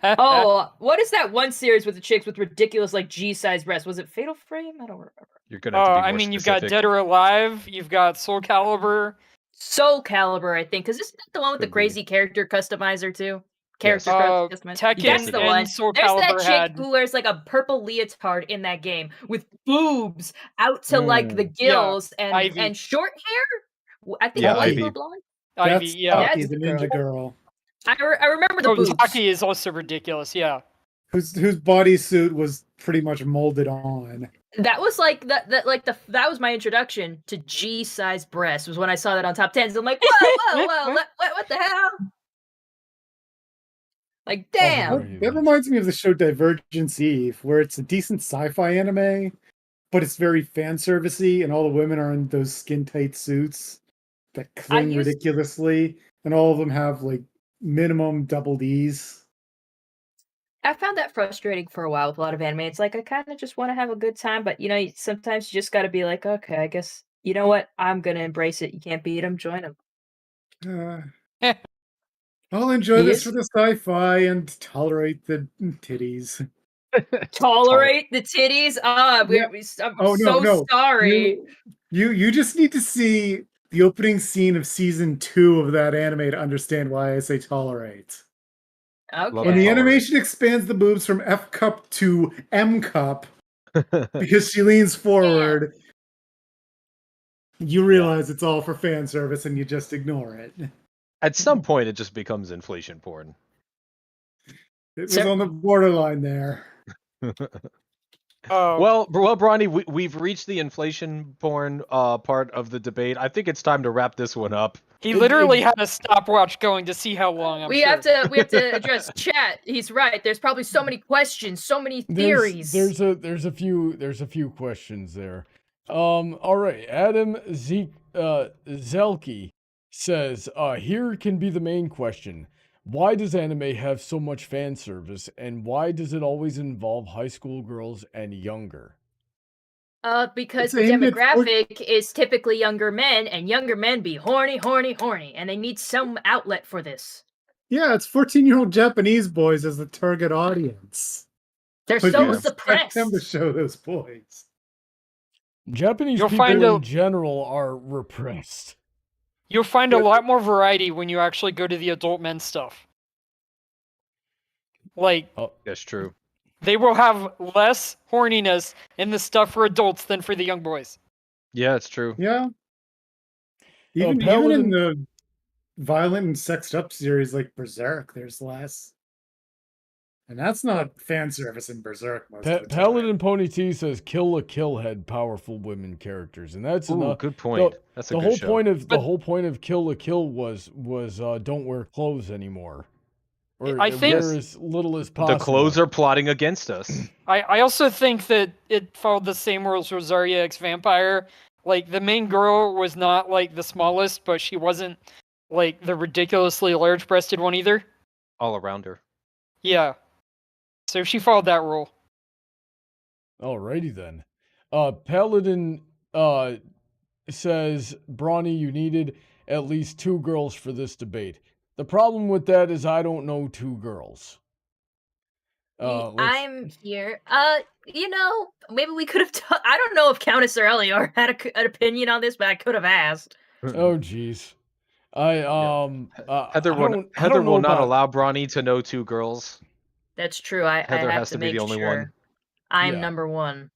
Oh, what is that one series with the chicks with ridiculous like G-sized breasts? Was it Fatal Frame? I don't remember. You're gonna have to be more I mean, you've got specific. Dead or Alive, you've got Soul Calibur. Soul Calibur, I think, because isn't that the one with the Could be. crazy character customizer too? Character Yes. customizer. Tekken That's the and one. Soul There's that Calibur chick had. who wears like a purple leotard in that game with boobs out to like the gills Ivy. and short hair. I think Yeah, it was Ivy. blue blonde. Ivy, That's yeah. Taki, That's the the ninja girl, I remember the boobs. Taki is also ridiculous, yeah. whose bodysuit was pretty much molded on. That was like that was my introduction to G-sized breasts. Was when I saw that on top 10s. I'm like, whoa, what the hell? Like, damn. Right. That reminds me of the show Divergence Eve, where it's a decent sci-fi anime, but it's very fan servicey, and all the women are in those skin tight suits that cling ridiculously, and all of them have like minimum double D's. I found that frustrating for a while with a lot of anime. It's like I kind of just want to have a good time, but sometimes you just got to be like, okay, I guess you know what? I'm gonna embrace it. You can't beat them, join them. I'll enjoy this Yes. for the sci-fi and tolerate the titties. Tolerate the titties. I'm so sorry. You just need to see the opening scene of season 2 of that anime to understand why I say tolerate. Okay. When the Tolerate. animation expands the boobs from F cup to M cup because she leans forward, you realize it's all for fan service and you just ignore it. At some point, it just becomes inflation porn. It was on the borderline there. Well, Brony, we've reached the inflation porn part of the debate. I think it's time to wrap this one up. He literally had a stopwatch going to see how long. We have to address chat. He's right. There's probably so many questions, so many theories. There's a few questions there. All right, Adam Zelke says, here can be the main question. Why does anime have so much fan service, and why does it always involve high school girls and younger? Because It's the aimed at demographic is typically younger men, and younger men be horny, and they need some outlet for this. Yeah, it's 14-year-old Japanese boys as the target audience. They're But so you expect them to suppressed. show those boys. Japanese You'll people find in general are repressed. You'll find a lot more variety when you actually go to the adult men stuff. Like, That's true. they will have less horniness in the stuff for adults than for the young boys. Yeah, it's true. Yeah. Even in Paladin- the violent and sexed up series like Berserk, there's less. And that's not fan service in Berserk most of the time. Paladin Pony T says Kill a Kill had powerful women characters, and that's Ooh, enough. good point. That's a the good whole show. point of the whole point of Kill a Kill was don't wear clothes anymore, or I think- wear as little as possible. The clothes are plotting against us. I also think that it followed the same rules as Rosaria X Vampire. Like, the main girl was not, like, the smallest, but she wasn't, like, the ridiculously large-breasted one either. All around her. Yeah. So she followed that rule. Alrighty then. Paladin says, Brony, you needed at least 2 girls for this debate. The problem with that is I don't know 2 girls. I'm here. You know, maybe we could have. I don't know if Countess or Elior had an opinion on this, but I could have asked. Oh, jeez. Heather I don't know will not about- allow Brony to know 2 girls. That's true. I Heather have has to be make the only sure. one. I'm Yeah. number 1.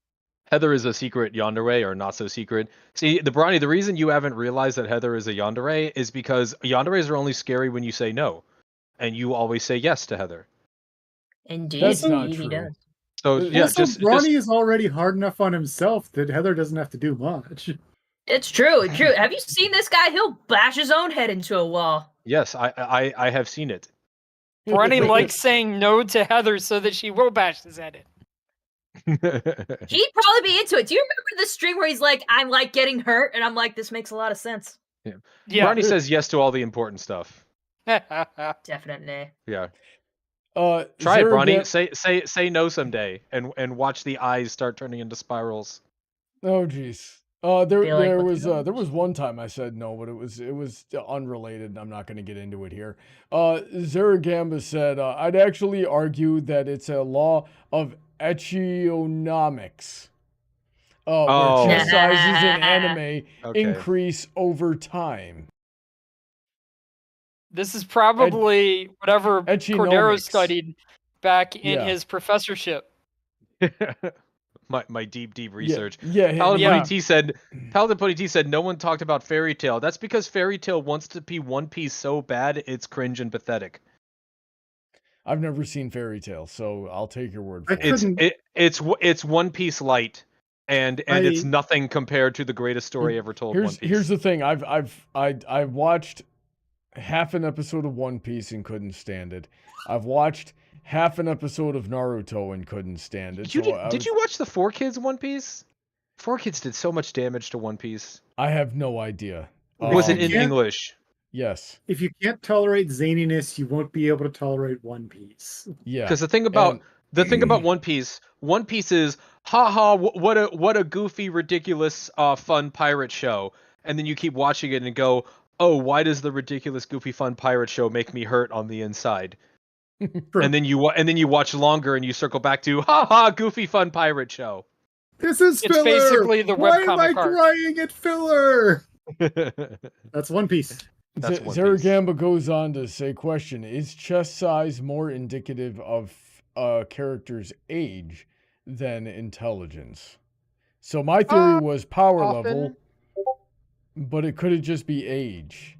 Heather is a secret yandere, or not so secret. See, the reason you haven't realized that Heather is a yandere is because yanderes are only scary when you say no, and you always say yes to Heather. Indeed, That's not he true. does. So yeah, Also, just Brony is already hard enough on himself that Heather doesn't have to do much. It's true. It's true. Have you seen this guy? He'll bash his own head into a wall. yes, I have seen it. Brony likes saying no to Heather so that she will bash his head in. He'd probably be into it. Do you remember the stream where he's like, "I'm like getting hurt," and I'm like, "This makes a lot of sense." Yeah. Brony says yes to all the important stuff. Definitely. Yeah. Try it, Brony. Say no someday, and watch the eyes start turning into spirals. Oh, jeez. There was one time I said no, but it was unrelated, and I'm not going to get into it here. Zaragamba said, I'd actually argue that it's a law of echionomics, where chest sizes in anime increase over time. This is probably whatever Cordero Echinomics. studied back in Yeah. his professorship. my deep research. Yeah. Paladin Pony T said no one talked about Fairy Tail. That's because Fairy Tail wants to be One Piece so bad it's cringe and pathetic. I've never seen Fairy Tail, so I'll take your word for it. It's One Piece light, and it's nothing compared to the greatest story ever told. One Piece. Here's the thing. I watched half an episode of One Piece and couldn't stand it. I've watched half an episode of Naruto and couldn't stand it. Did you watch the 4Kids One Piece? 4Kids did so much damage to One Piece. I have no idea. Was it in English? Yes. If you can't tolerate zaniness, you won't be able to tolerate One Piece. Yeah. Because the thing about One Piece is haha, what a goofy, ridiculous, fun pirate show, and then you keep watching it and go, oh, why does the ridiculous, goofy, fun pirate show make me hurt on the inside? And then you watch longer and you circle back to haha, goofy, fun pirate show. This is filler. It's basically the Why am I webcomic art. crying at filler? That's One Piece. That's One Piece. Zaragamba goes on to say, question, is chest size more indicative of a character's age than intelligence? So my theory was power level, but it could just be age.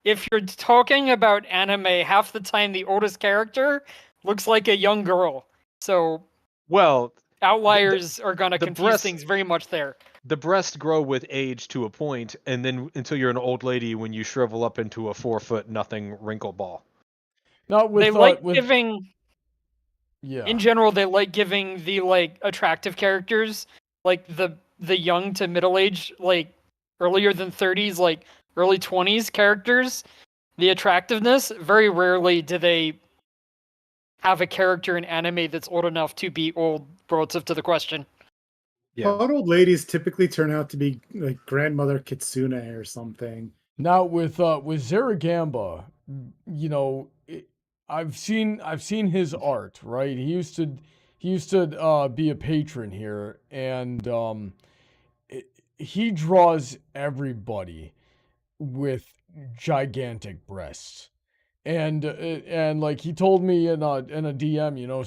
If you're talking about anime, half the time the oldest character looks like a young girl. So Well, outliers are going to the confuse breast- things very much there. the breasts grow with age to a point, and then until you're an old lady when you shrivel up into a 4-foot nothing wrinkle ball. Not with They like with giving, yeah. in general, they like giving the like attractive characters, like the young to middle age, like earlier than 30s, like early 20s characters, the attractiveness. Very rarely do they have a character in anime that's old enough to be old relative to the question. Yeah. Hot old ladies typically turn out to be like grandmother Kitsune or something. Now with Zaragamba, you know, I've seen his art, right? He used to be a patron here, and he draws everybody with gigantic breasts. And like he told me in a DM, you know,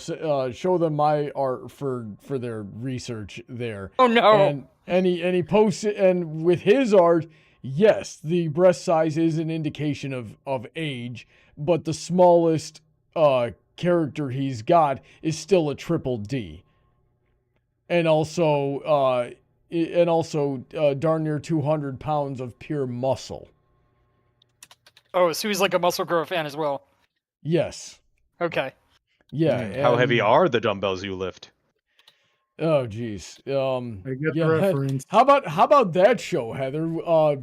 show them my art for their research there. Oh no. And he posts it, and with his art, yes, the breast size is an indication of age, but the smallest character he's got is still a triple D. And also darn near 200 pounds of pure muscle. Oh, so he's like a Muscle Grow fan as well. Yes. Okay. Yeah. How heavy and- are the dumbbells you lift? Oh, geez. I get yeah, the reference. How about that show, Heather?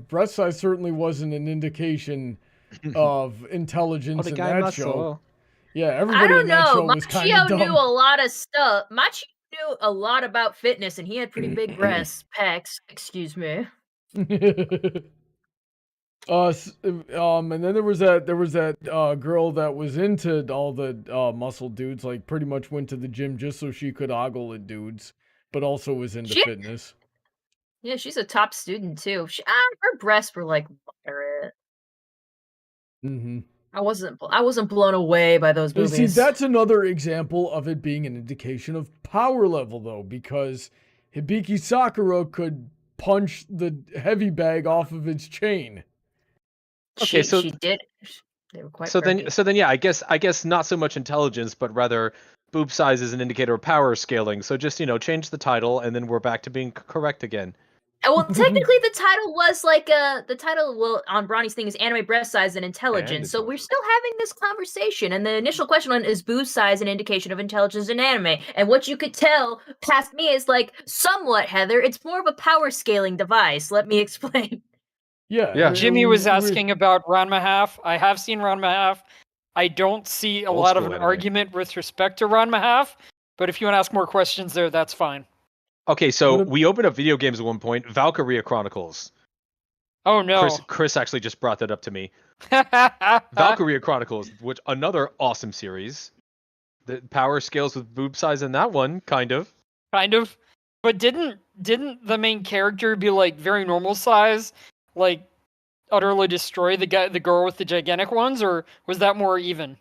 Breast size certainly wasn't an indication of intelligence in that show. Yeah, I everybody don't in that know. show was kind Machio of dumb. knew a lot of stuff. Machio knew a lot about fitness, and he had pretty big breasts, pecs. Excuse me. And then there was that girl that was into all the muscle dudes, like pretty much went to the gym just so she could ogle at dudes, but also was into fitness. Yeah, she's a top student too. Her breasts were like moderate. Mm-hmm. I wasn't blown away by those You movies. see, that's another example of it being an indication of power level, though, because Hibiki Sakura could punch the heavy bag off of its chain. Okay, so she did. They were quite. So then, yeah, I guess not so much intelligence, but rather boob size is an indicator of power scaling. So just change the title, and then we're back to being correct again. Well, technically, the title was like the title. Well, on Brony's thing is anime breast size and intelligence. So we're still having this conversation. And the initial question on is boob size an indication of intelligence in anime? And what you could tell past me is like somewhat, Heather. It's more of a power scaling device. Let me explain. Yeah. Jimmy was asking about Ranma half. I have seen Ranma half. I don't see a lot of an argument with respect to Ranma half. But if you want to ask more questions there, that's fine. Okay, so we opened up video games at one point. Valkyria Chronicles. Oh no! Chris actually just brought that up to me. Valkyria Chronicles, which another awesome series. The power scales with boob size in that one, kind of. Kind of, but didn't the main character be like very normal size, like utterly destroy the girl with the gigantic ones, or was that more even?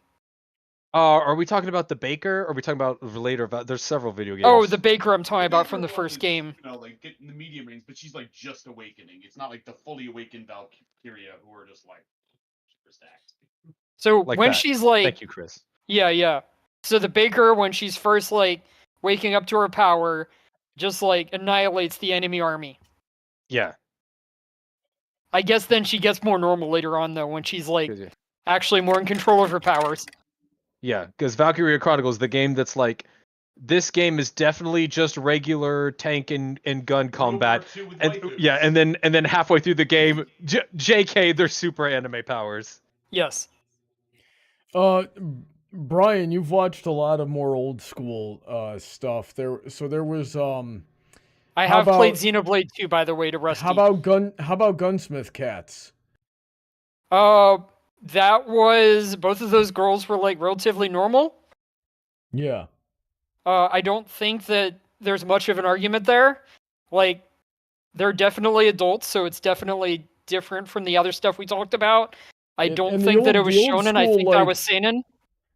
Are we talking about the Baker? Or are we talking about later? There's several video games. Oh, the Baker I'm talking about from the first game. Like getting the medium range, but she's like just awakening. It's not like the fully awakened Valkyria who are just like super stacked. So like when that. she's like, thank you, Chris. Yeah. So the Baker, when she's first like waking up to her power, just like annihilates the enemy army. Yeah. I guess then she gets more normal later on though, when she's like actually more in control of her powers. Yeah, because Valkyria Chronicles, the game that's like, this game is definitely just regular tank and gun combat, and then halfway through the game, JK, they're super anime powers. Yes. Bryan, you've watched a lot of more old school stuff. There was I have played Xenoblade 2, by the way, to Rusty. How about Gunsmith Cats? That was, both of those girls were like relatively normal. Yeah. I don't think that there's much of an argument there. Like, they're definitely adults, so it's definitely different from the other stuff we talked about. I don't think that it was shonen. I think that was seinen.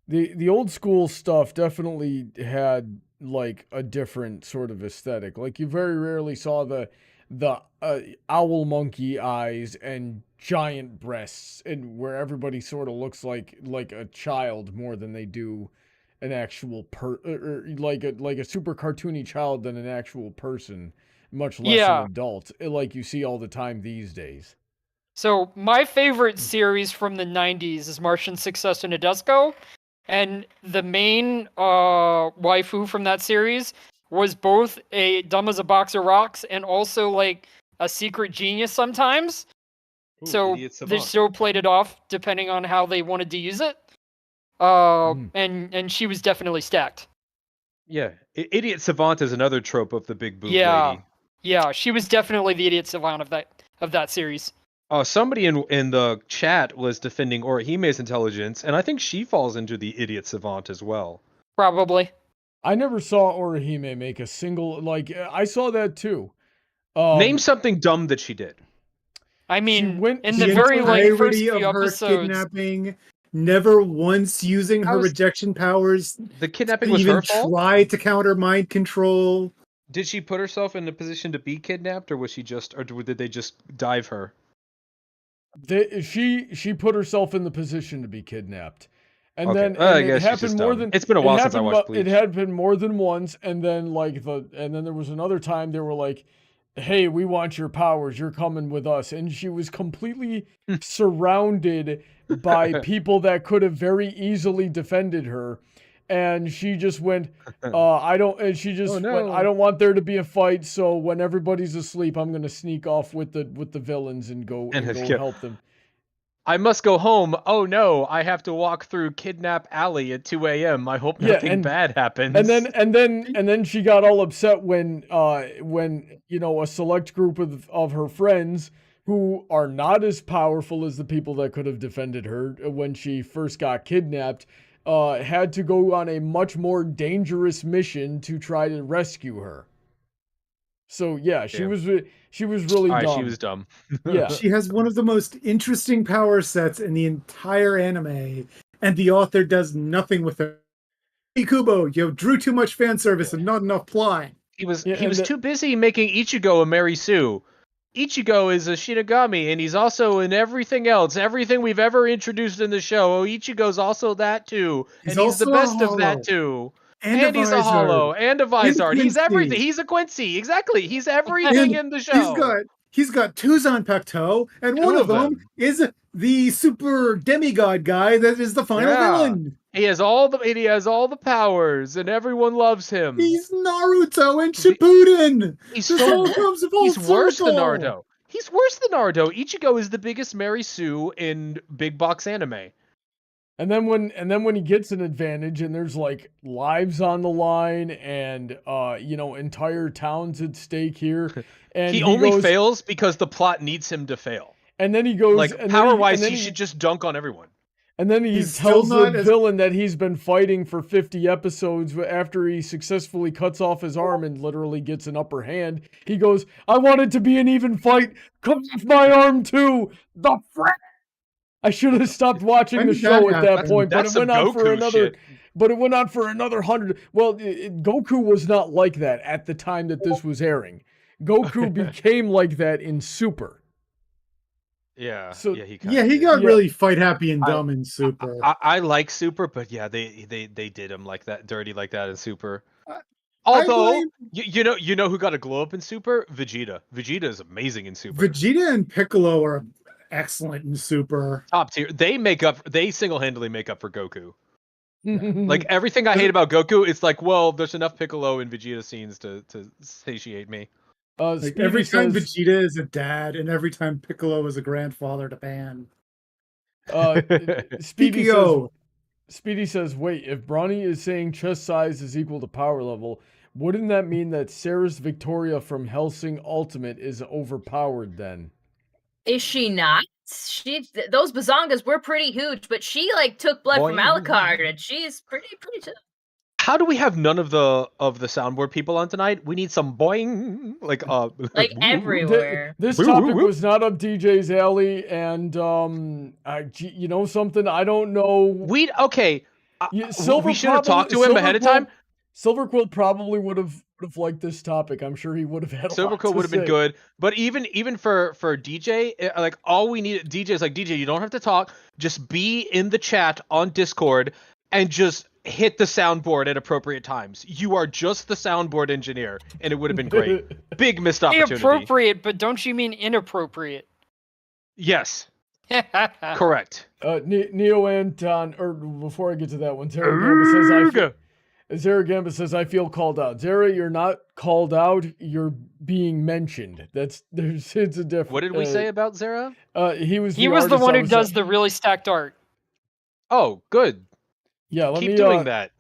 The old school stuff definitely had like a different sort of aesthetic. Like you very rarely saw the owl monkey eyes and giant breasts, and where everybody sort of looks like a child more than they do an actual like a super cartoony child than an actual person, much less an adult, like you see all the time these days. So my favorite series from the 90s is Martian Success to Nadesco, and the main waifu from that series was both a dumb as a box of rocks and also like a secret genius sometimes. Ooh, so they still played it off depending on how they wanted to use it. And she was definitely stacked. Yeah, Idiot Savant is another trope of the big boob lady. Yeah, she was definitely the Idiot Savant of that series. Somebody in the chat was defending Orihime's intelligence, and I think she falls into the idiot savant as well. Probably. I never saw Orihime make a single, like, I saw that too. Name something dumb that she did. I mean, went- in The the very first entirety few of her episodes, kidnapping, never once using her How's- rejection powers The kidnapping to was even her fault? try to counter mind control. Did she put herself in a position to be kidnapped, or was she just, or did they just dive her? She put herself in the position to be kidnapped. And Okay. then I and it guess she's happened just more dumb. than It's been a while since I happened watched mo- Bleach. It had been more than once, and then and then there was another time they were like, "Hey, we want your powers. You're coming with us." And she was completely surrounded by people that could have very easily defended her. And she just went, I don't and she just Oh, went, no. I don't want there to be a fight, so when everybody's asleep, I'm gonna sneak off with the villains and go And go yeah. help them. I must go home. Oh no, I have to walk through Kidnap Alley at 2 a.m. I hope Yeah, nothing and- bad happens. And then she got all upset when you know, a select group of her friends who are not as powerful as the people that could have defended her when she first got kidnapped had to go on a much more dangerous mission to try to rescue her. So yeah, she Yeah. was really Alright, dumb. she was dumb. Yeah. She has one of the most interesting power sets in the entire anime, and the author does nothing with it. Hey, Kubo, you drew too much fan service and not enough plot. He was Yeah, and too busy making Ichigo a Mary Sue. Ichigo is a Shinigami, and he's also in everything else. Everything we've ever introduced in the show. Oh, Ichigo's also that too. He's and he's the also a best of that Hollow. too. And, And he's a Hollow. And a Vizard. He's Quincy. everything. He's a Quincy. Exactly. He's everything in the show. He's got two Zanpakuto, and Two one of of them is the super demigod guy that is the final Yeah. villain. He has all the powers, and everyone loves him. He's Naruto and Shippuden. He's This so all comes full he's worse than circle. Naruto. He's worse than Naruto. Ichigo is the biggest Mary Sue in big box anime. And then when he gets an advantage and there's like lives on the line and you know, entire towns at stake here, and he only goes, fails because the plot needs him to fail. and then he goes Like and power then wise, and he then should just dunk on everyone. And then he He's tells still not the as- villain that he's been fighting for 50 episodes after he successfully cuts off his arm and literally gets an upper hand. He goes, I want it to be an even fight. Cut off my arm too. The frick. I should have stopped watching When the did show that at that happen? point, but That's it went some on for Goku another. shit. But it went on for another 100. Well, Goku was not like that at the time that this was airing. Goku became like that in Super. Yeah. So- yeah, he Yeah, he got Yeah. really fight happy and dumb in Super. I like Super, but yeah, they did him like that, dirty like that in Super. I Although blame- you know who got a glow up in Super? Vegeta. Vegeta is amazing in Super. Vegeta and Piccolo are excellent in Super. Top tier. They single-handedly make up for Goku. Mm-hmm. Like everything I hate about Goku, it's like, well, there's enough Piccolo and Vegeta scenes to satiate me. Like Speedy every time says- Vegeta is a dad, and every time Piccolo is a grandfather to Pan. Speedy says, wait, if Brony is saying chest size is equal to power level, wouldn't that mean that Sarah's Victoria from Hellsing Ultimate is overpowered then? Is she not? Those bazongas were pretty huge, but she like took blood from Boing. Alucard, and she's pretty tough. How do we have none of the soundboard people on tonight? We need some boing like Like everywhere. This Woo, topic woo, woo. was not up DJ's alley, and you know something, I don't know. We okay. Yeah, We should have talked to him ahead of time. Silverquill probably would have liked this topic. I'm sure he would have had a lot Silverquill to would have been say. good, but even for DJ, like all we need, DJ is like, DJ, you don't have to talk, just be in the chat on Discord and just hit the soundboard at appropriate times. You are just the soundboard engineer, and it would have been great. Big missed opportunity. appropriate, but don't you mean inappropriate? Yes, correct. Neo Anton, or before I get to that one, Zaragamba says, I feel called out. Zara, you're not called out, you're being mentioned. It's a difference. What did we say about Zara? He was He the was the artist one I who was- does the really stacked art. Oh, good. Yeah, let Keep me doing that.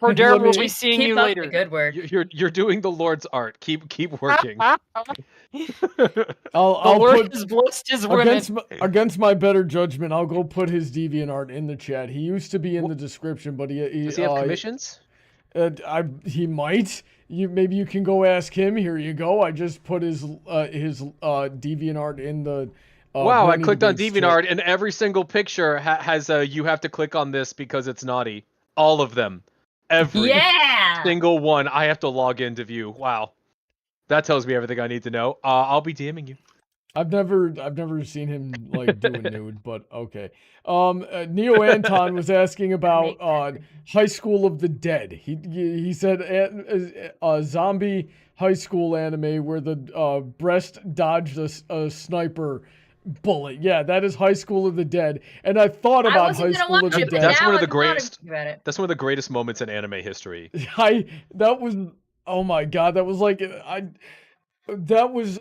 Cordero let will me- be seeing Keep you up later. the good work. You're doing the Lord's art. Keep working. I'll Lord put has blessed his women. against my better judgment. I'll go put his DeviantArt in the chat. He used to be in the description, but Does he have commissions? He might. Maybe you can go ask him. Here you go. I just put his DeviantArt in the. Wow, I Brony clicked on Topics DeviantArt, chat. and every single picture has you have to click on this because it's naughty. All of them, every Yeah. single one. I have to log in to view. Wow, that tells me everything I need to know. I'll be DMing you. I've never seen him like do a nude, but okay. Neo Anton was asking about High School of the Dead. He said a zombie high school anime where the breast dodged a sniper bullet. Yeah, that is High School of the Dead. And I thought I about wasn't High gonna School of watch the it, but Dead. That's now one of the I'm thought greatest. about it. That's one of the greatest moments in anime history. That was, oh my god, that was like that was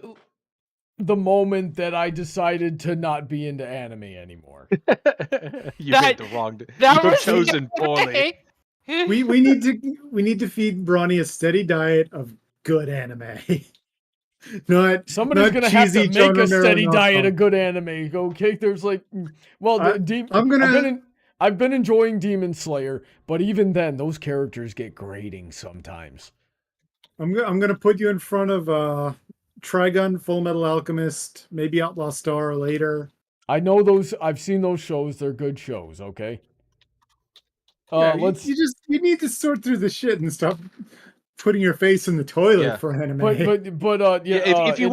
the moment that I decided to not be into anime anymore. You made the wrong. That You have was chosen poorly. We need to feed Brony a steady diet of good anime. Somebody's not gonna have to cheesy make a genre steady knockoff. diet of good anime. Okay, there's like, well, I've been enjoying Demon Slayer, but even then, those characters get grating sometimes. I'm gonna put you in front of Trigun, Full Metal Alchemist, maybe Outlaw Star later. I know those. I've seen those shows. They're good shows. Okay. Yeah, Let's. you need to sort through the shit and stop putting your face in the toilet for anime. Yeah. If you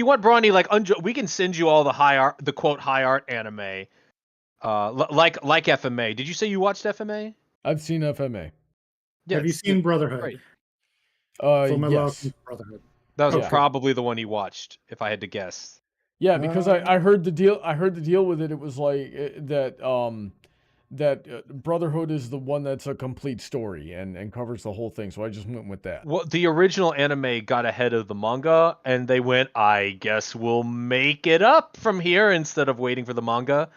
want Brawny, like we can send you all the high art anime, like FMA. Did you say you watched FMA? I've seen FMA. Yeah, Have you seen Brotherhood? Right. Yes. Brotherhood. That was probably the one he watched, if I had to guess. Yeah, because I heard the deal. I heard the deal with it. It was like that Brotherhood is the one that's a complete story and covers the whole thing. So I just went with that. Well, the original anime got ahead of the manga, and they went, I guess we'll make it up from here instead of waiting for the manga.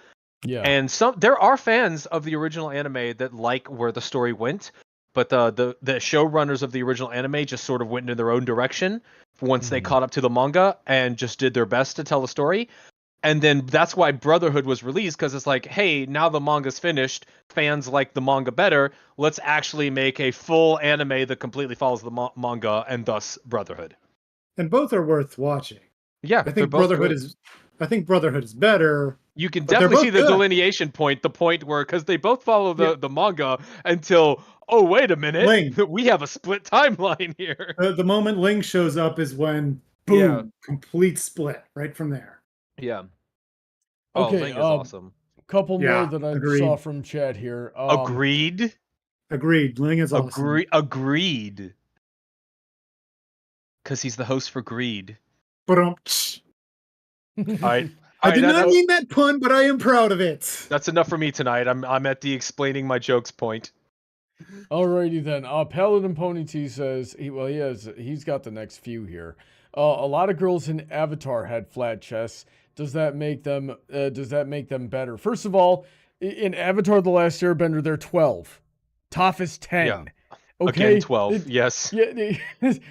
Yeah. And there are fans of the original anime that like where the story went, but the showrunners of the original anime just sort of went in their own direction once they caught up to the manga and just did their best to tell the story. And then that's why Brotherhood was released, because it's like, hey, now the manga's finished. Fans like the manga better. Let's actually make a full anime that completely follows the manga, and thus Brotherhood. And both are worth watching. Yeah, I think Brotherhood is better. You can definitely see the delineation point, the point where, because they both follow the manga until, oh, wait a minute, Ling. We have a split timeline here. The moment Ling shows up is when, boom, complete split right from there. Yeah. Oh, Okay, Ling is awesome. Couple more that I saw from chat here. Agreed. Ling is awesome. Agreed. Because he's the host for Greed. But I did not mean that pun, but I am proud of it. That's enough for me tonight. I'm at the explaining my jokes point. Alrighty then. Paladin Pony T says he's got the next few here. A lot of girls in Avatar had flat chests. Does that make them better? First of all, in Avatar: The Last Airbender, they're 12. Toph is 10. Yeah. Okay, again, 12. Yes. Yeah.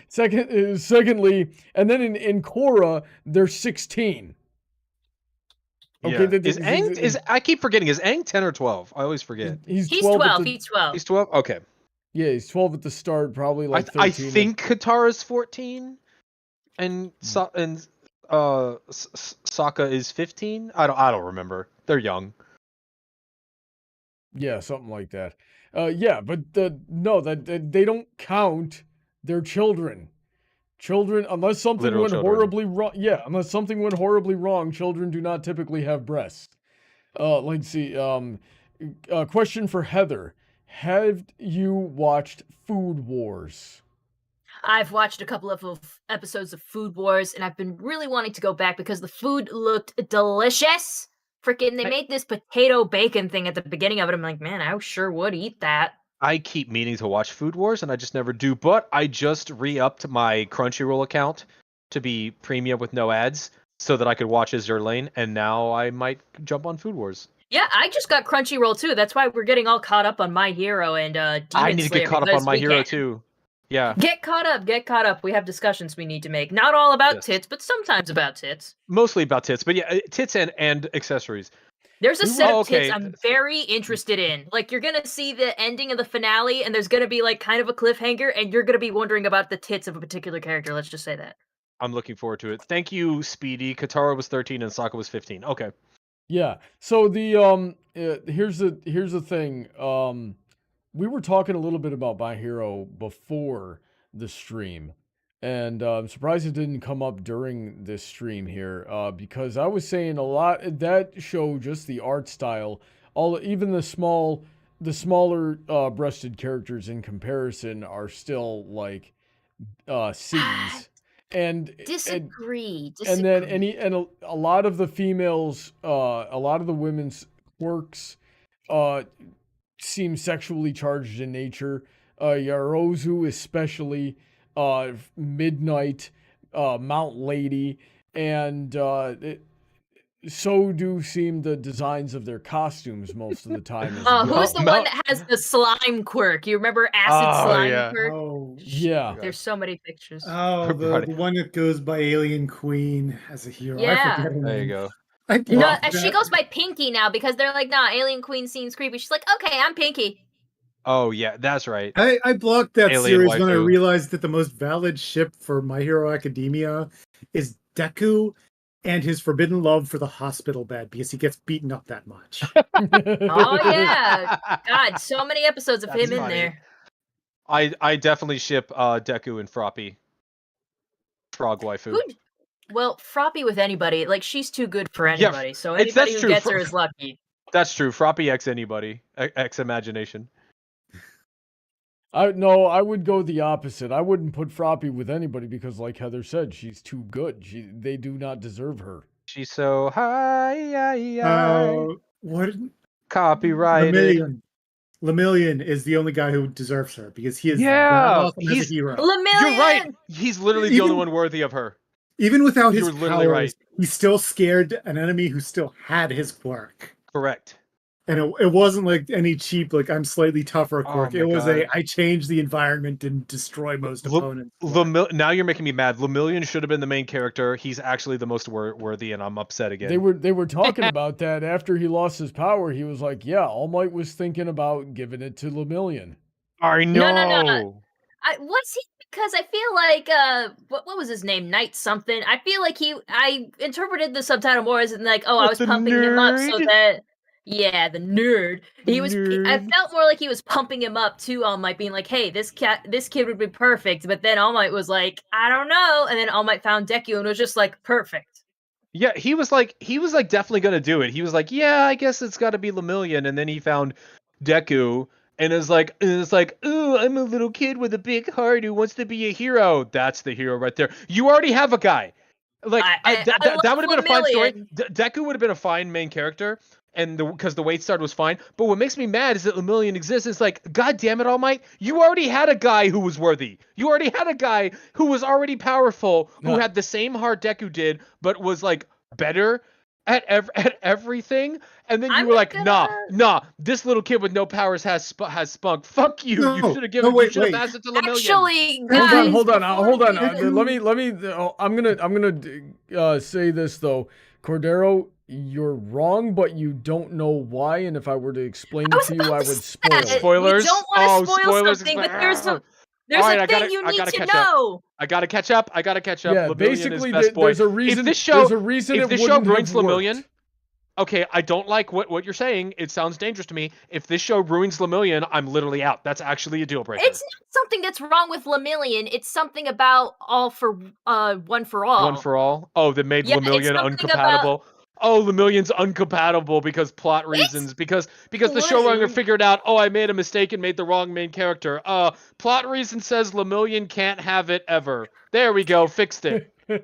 Secondly, and then in Korra, they're 16. Okay. Yeah. I keep forgetting. Is Aang 10 or 12? I always forget. He's 12. He's 12. He's 12. Okay. Yeah, he's 12 at the start. Probably like 13. I think Katara's 14, and Sokka is 15. I don't remember. They're young. Yeah, something like that. Yeah, but no, that they don't count their children. Children, unless something went horribly wrong. Yeah, unless something went horribly wrong, children do not typically have breasts. Let's see. Question for Heather: have you watched Food Wars? I've watched a couple of episodes of Food Wars, and I've been really wanting to go back because the food looked delicious. Freaking, they made this potato bacon thing at the beginning of it. I'm like, man, I sure would eat that. I keep meaning to watch Food Wars, and I just never do. But I just re-upped my Crunchyroll account to be premium with no ads, so that I could watch Azriel, and now I might jump on Food Wars. Yeah, I just got Crunchyroll too. That's why we're getting all caught up on My Hero and Demon Slayer. I need to get caught up on My Hero too. Yeah, Get caught up. Get caught up. We have discussions we need to make. Not all about Yes. tits, but sometimes about tits. mostly about tits, but yeah, tits and accessories. There's a We set were- of tits okay. I'm very interested in. Like, you're gonna see the ending of the finale, and there's gonna be, like, kind of a cliffhanger, and you're gonna be wondering about the tits of a particular character. Let's just say that. I'm looking forward to it. Thank you, Speedy. Katara was 13 and Sokka was 15. Okay. Yeah. So the here's the thing. We were talking a little bit about My Hero before the stream, and I'm surprised it didn't come up during this stream here. Because I was saying a lot that show, just the art style, even the smaller breasted characters in comparison are still like C's. And Disagree. and then a lot of the females, a lot of the women's quirks seem sexually charged in nature. Yarozu especially, Midnight, Mount Lady, and so do seem the designs of their costumes most of the time as well. Who's the one that has the slime quirk? You remember acid slime quirk? Oh, Yeah. There's so many pictures. oh, the one that goes by Alien Queen as a hero. Yeah. I forget her There you name. go. I No, blocked she that. goes by Pinky now because they're like, nah, Alien Queen seems creepy. She's like, okay, I'm Pinky. Oh yeah, that's right. I blocked that Alien series when I waifu. realized that the most valid ship for My Hero Academia is Deku and his forbidden love for the hospital bed because he gets beaten up that much. Oh yeah, God, so many episodes of That's him in funny. there. I definitely ship Deku and Froppy. Frog waifu. Well, Froppy with anybody, like she's too good for Yeah, anybody. So that's anybody who true. gets her is lucky. That's true. Froppy X anybody. X imagination. I would go the opposite. I wouldn't put Froppy with anybody because, like Heather said, she's too good. They do not deserve her. She's so high. What? Copyrighted. Lemillion is the only guy who deserves her because he is Yeah, that awesome as he's- a hero. Lemillion! You're right. He's literally the only Even- one worthy of her. Even without You his were literally powers, right. he still scared an enemy who still had his quirk. Correct. And it wasn't like any cheap, like I'm slightly tougher Oh quirk. my It was God. I changed the environment and destroy most opponents. Now you're making me mad. Lemillion should have been the main character. He's actually the most worthy, and I'm upset again. They were talking about that after he lost his power. He was like, "Yeah, All Might was thinking about giving it to Lemillion." I know. No. Was he? Because I feel like what was his name? Knight something. I feel like I interpreted the subtitle more as in like, oh, I What, was the pumping him up so nerd? that the nerd. The I nerd. felt more like he was pumping him up to All Might, being like, hey, this kid would be perfect. But then All Might was like, I don't know. And then All Might found Deku and was just like, perfect. Yeah, he was like definitely gonna do it. He was like, yeah, I guess it's got to be Lemillion, and then he found Deku, and it's like, ooh, I'm a little kid with a big heart who wants to be a hero. That's the hero right there. You already have a guy. Like that would have been a fine story. Deku would have been a fine main character, and because the wait start was fine. But what makes me mad is that Lemillion exists. It's like, God damn it, All Might! You already had a guy who was worthy. You already had a guy who was already powerful, who had the same heart Deku did, but was like better at everything. And then you were like, nah, this little kid with no powers has spunk. Fuck you. No, you should have given. no, wait, you should have wait. asked it to Lemillion. Actually, guys, Hold on. Deku- Let me. I'm gonna say this though, Cordero. You're wrong, but you don't know why. And if I were to explain it to you, I would spoil it. Spoilers? We don't want to Oh, spoil spoilers, something, but explain- there's Alright, a I gotta- thing you I need gotta to catch up. know. I gotta catch up. Yeah, Lemillion basically, is best boy. there's a reason. If this show, there's a reason if it this show wouldn't ruins have worked. Lemillion, okay, I don't like what you're saying. It sounds dangerous to me. If this show ruins Lemillion, I'm literally out. That's actually a deal breaker. It's not something that's wrong with Lemillion. It's something about all for one for all. One for all. Oh, that made Yeah, it's Lemillion something uncompatible. Oh, Lemillion's uncompatible because plot reasons. Because the showrunner figured out, oh, I made a mistake and made the wrong main character. Plot reason says Lemillion can't have it ever. There we go, fixed it. Oh,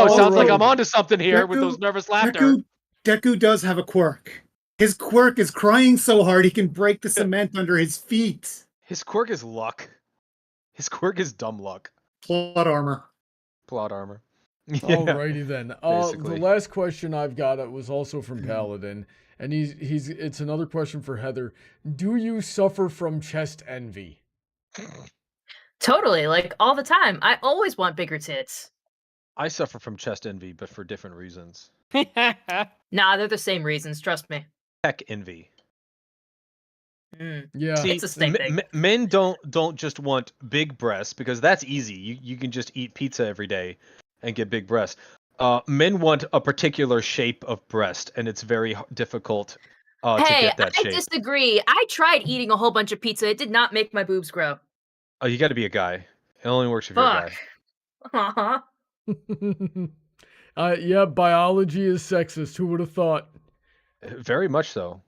it sounds like I'm onto something here with those nervous laughter. Deku does have a quirk. His quirk is crying so hard he can break the cement under his feet. His quirk is luck. His quirk is dumb luck. Plot armor. Plot armor. Alrighty then. basically. The last question I've got was also from Paladin, and it's another question for Heather. Do you suffer from chest envy? Totally, like all the time. I always want bigger tits. I suffer from chest envy, but for different reasons. Nah, they're the same reasons. Trust me. Peck envy. Yeah. See, It's the same thing. men don't just want big breasts because that's easy. You can just eat pizza every day and get big breasts. Men want a particular shape of breast, and it's very difficult to Hey, get that I shape. disagree. I tried eating a whole bunch of pizza. It did not make my boobs grow. Oh, you got to be a guy. It only works if you're a guy. Fuck. Yeah, biology is sexist. Who would have thought? Very much so.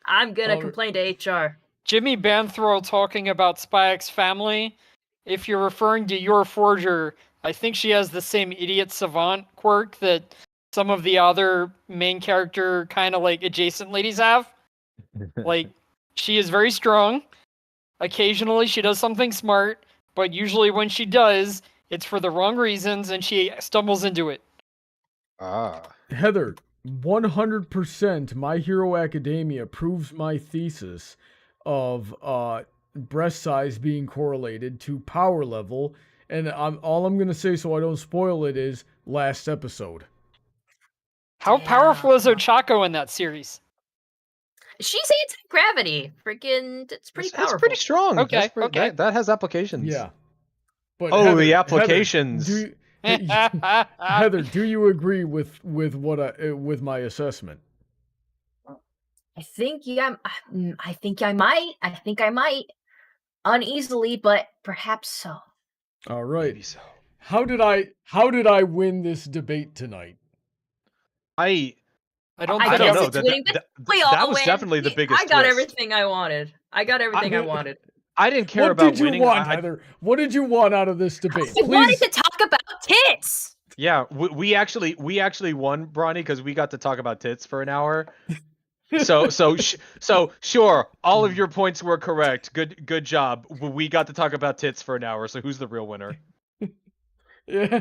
I'm gonna Oh. complain to HR. Jimmy Banthrall talking about Spike's family. If you're referring to your forger, I think she has the same idiot savant quirk that some of the other main character kind of like adjacent ladies have. Like, she is very strong. Occasionally she does something smart, but usually when she does, it's for the wrong reasons and she stumbles into it. Heather, 100% My Hero Academia proves my thesis of breast size being correlated to power level. And all I'm going to say so I don't spoil it is last episode. How powerful is Ochako in that series? She's anti-gravity. Freaking, it's pretty powerful. It's pretty strong. Okay, That's okay. That has applications. Yeah. But Oh, Heather, the applications. Heather, do you agree with with my assessment? I think I think I might. Uneasily, but perhaps so. All right. Maybe so. How did I win this debate tonight? I don't I think guess know. it's winning, but we all That was win. definitely the biggest I got twist. everything I wanted. I wanted. I didn't care What about did you winning. want, Heather? What did you want out of this debate? I wanted to talk about tits. Yeah, we actually won, Brony, because we got to talk about tits for an hour. So sure, all of your points were correct. Good job. We got to talk about tits for an hour. So who's the real winner? Yeah,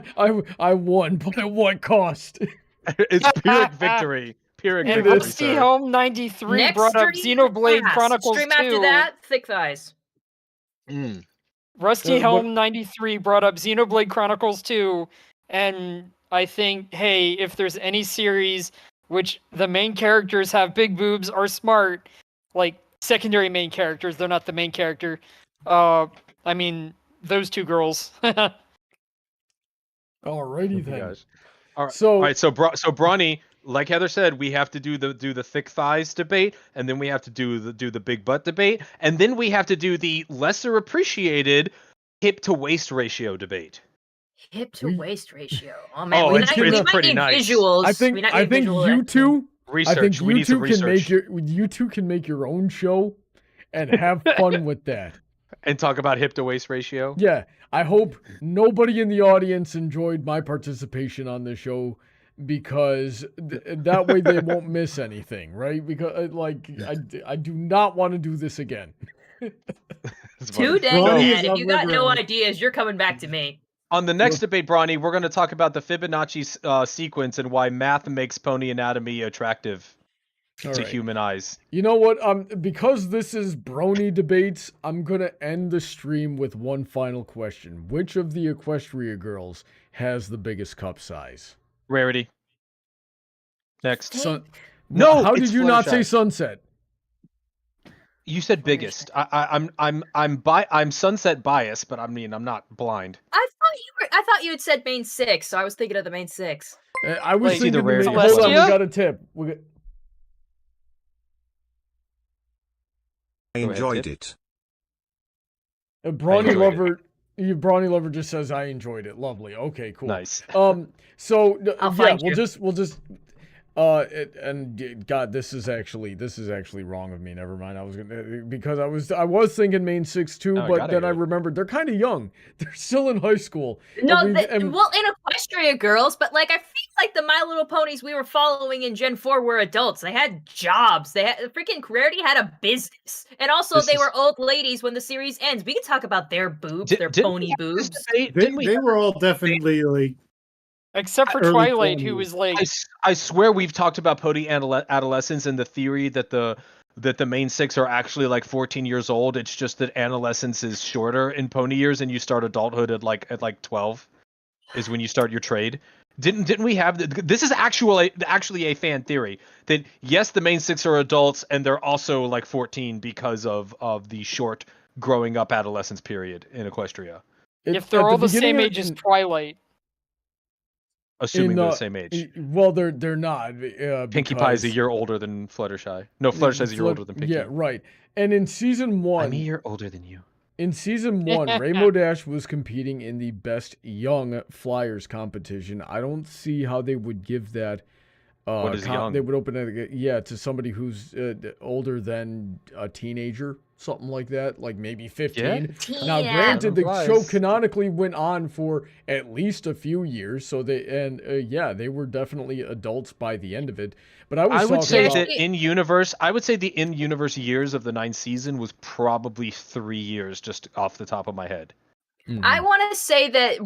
I won, but at what cost? It's Pyrrhic victory. Pyrrhic And victory, Rusty sir. Home 93 Next brought up stream, Xenoblade fast. Chronicles Stream 2. after that, thick thighs. Rusty what- Helm 93 brought up Xenoblade Chronicles 2, and I think, hey, if there's any series which the main characters have big boobs, are smart, like secondary main characters, they're not the main character. I mean, those two girls. Alrighty then. Gosh. All right. So, All right, so Brony, like Heather said, we have to do the thick thighs debate, and then we have to do the big butt debate, and then we have to do the lesser appreciated hip to waist ratio debate. Hip to We- waist ratio. Oh man, Oh, we it's might pretty need nice. visuals. I think We might need visual you two Research. I think we you need some two can research make your own show and have fun with that. and talk about hip to waist ratio. Yeah, I hope nobody in the audience enjoyed my participation on this show because that way they won't miss anything, right? Because I do not want to do this again. It's Too funny. dang Brony bad. is If you got no unliberated. ideas, you're coming back to me. On the next debate, Brony, we're going to talk about the Fibonacci sequence and why math makes pony anatomy attractive All to right. human eyes. You know what? Because this is Brony debates, I'm gonna end the stream with one final question: which of the Equestria girls has the biggest cup size? Rarity. Next. Sun- No, how it's did you not say Fluttershy. Sunset? You said biggest. I'm sunset biased, but I mean I'm not blind. I thought you had said main six, so I was thinking of the main six. I was Wait, thinking. either rarity or Hold on, we Celestia? got a tip. I ahead, enjoyed Tip. it. Brawny enjoyed Lover. Brawny Lover just says I enjoyed it. Lovely. Okay, cool. Nice. So I'll yeah, find we'll you. just God, this is actually wrong of me. Never mind. I was gonna because I was thinking main six too, Oh, I but gotta then hear I it. remembered they're kind of young. They're still in high school. No, And and- well, in Equestria girls, but like I feel like the My Little Ponies we were following in Gen 4 were adults. They had jobs. They had freaking Rarity had a business, and also This they is- were old ladies when the series ends. We can talk about their boobs, Did- their didn't pony we have this boobs. debate? They, Didn't we they have were all definitely like Except for Early Twilight, who 20s. was like, I swear we've talked about pony adolescence and the theory that the that the main 6 are actually like 14 years old. It's just that adolescence is shorter in pony years, and you start adulthood at like 12 is when you start your trade. Didn't we have this is actually a fan theory that yes, the main 6 are adults and they're also like 14 because of the short growing up adolescence period in Equestria. If they're all the same age as Twilight. Assuming they're the same age. Well, they're not. Pinkie Pie's a year older than Fluttershy. No, Fluttershy's a year older than Pinkie. Yeah, right. And in season 1, I'm a year older than you. In season 1, Rainbow Dash was competing in the Best Young Flyers competition. I don't see how they would give that. What is young? They would open it, to somebody who's older than a teenager, something like that, like maybe 15. Yeah. Now, granted, the show canonically went on for at least a few years, so they were definitely adults by the end of it. But I would say that the in-universe years of the 9th season was probably 3 years, just off the top of my head. I want to say that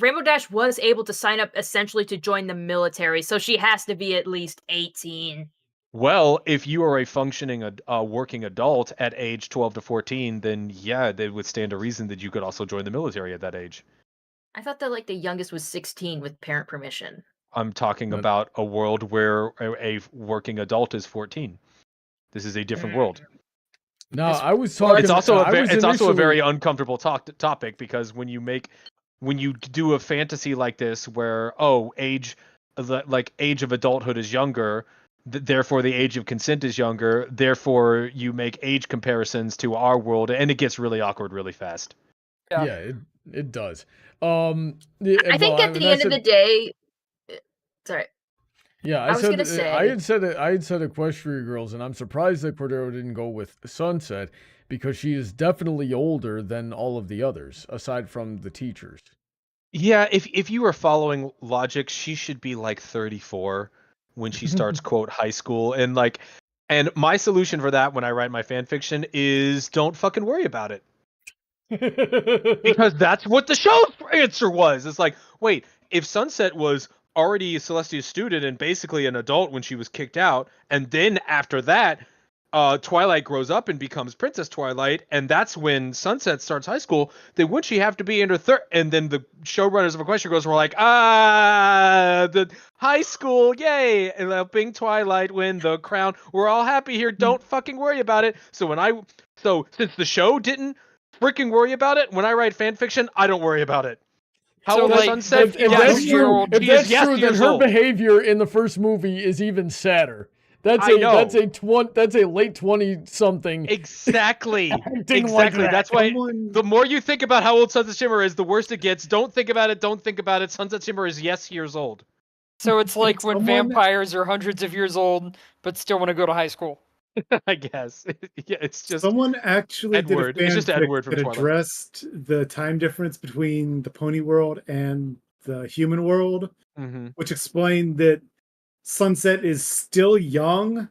Rainbow Dash was able to sign up essentially to join the military, so she has to be at least 18. Well, if you are a functioning working adult at age 12 to 14, then yeah, they would stand a reason that you could also join the military at that age. I thought that like the youngest was 16 with parent permission. I'm talking about a world where a working adult is 14. This is a different world. No, I was talking. It's also a very uncomfortable topic because when you do a fantasy like this, where age of adulthood is younger, therefore the age of consent is younger, therefore you make age comparisons to our world, and it gets really awkward really fast. Yeah, it does. I think at the end of the day, sorry. Yeah, I had said Equestria Girls, and I'm surprised that Cordero didn't go with Sunset because she is definitely older than all of the others, aside from the teachers. Yeah, if you were following logic, she should be like 34 when she starts quote high school, and my solution for that when I write my fan fiction is don't fucking worry about it. Because that's what the show's answer was. It's like, wait, if Sunset was already a Celestia student and basically an adult when she was kicked out, and then after that, Twilight grows up and becomes Princess Twilight, and that's when Sunset starts high school, then wouldn't she have to be in her third? And then the showrunners of Equestria Girls were like, the high school, yay, and helping Twilight win the crown. We're all happy here. Don't fucking worry about it. So since the show didn't freaking worry about it, when I write fan fiction, I don't worry about it. How old is Sunset? If that's true, then her behavior in the first movie is even sadder. That's a late 20-something. Exactly. Exactly. Like that. That's why the more you think about how old Sunset Shimmer is, the worse it gets. Don't think about it. Sunset Shimmer is years old. So it's like when vampires are hundreds of years old but still want to go to high school. I guess. Yeah, it's just someone actually Edward. did a It's just Edward from that Twilight. addressed the time difference between the pony world and the human world, which explained that Sunset is still young,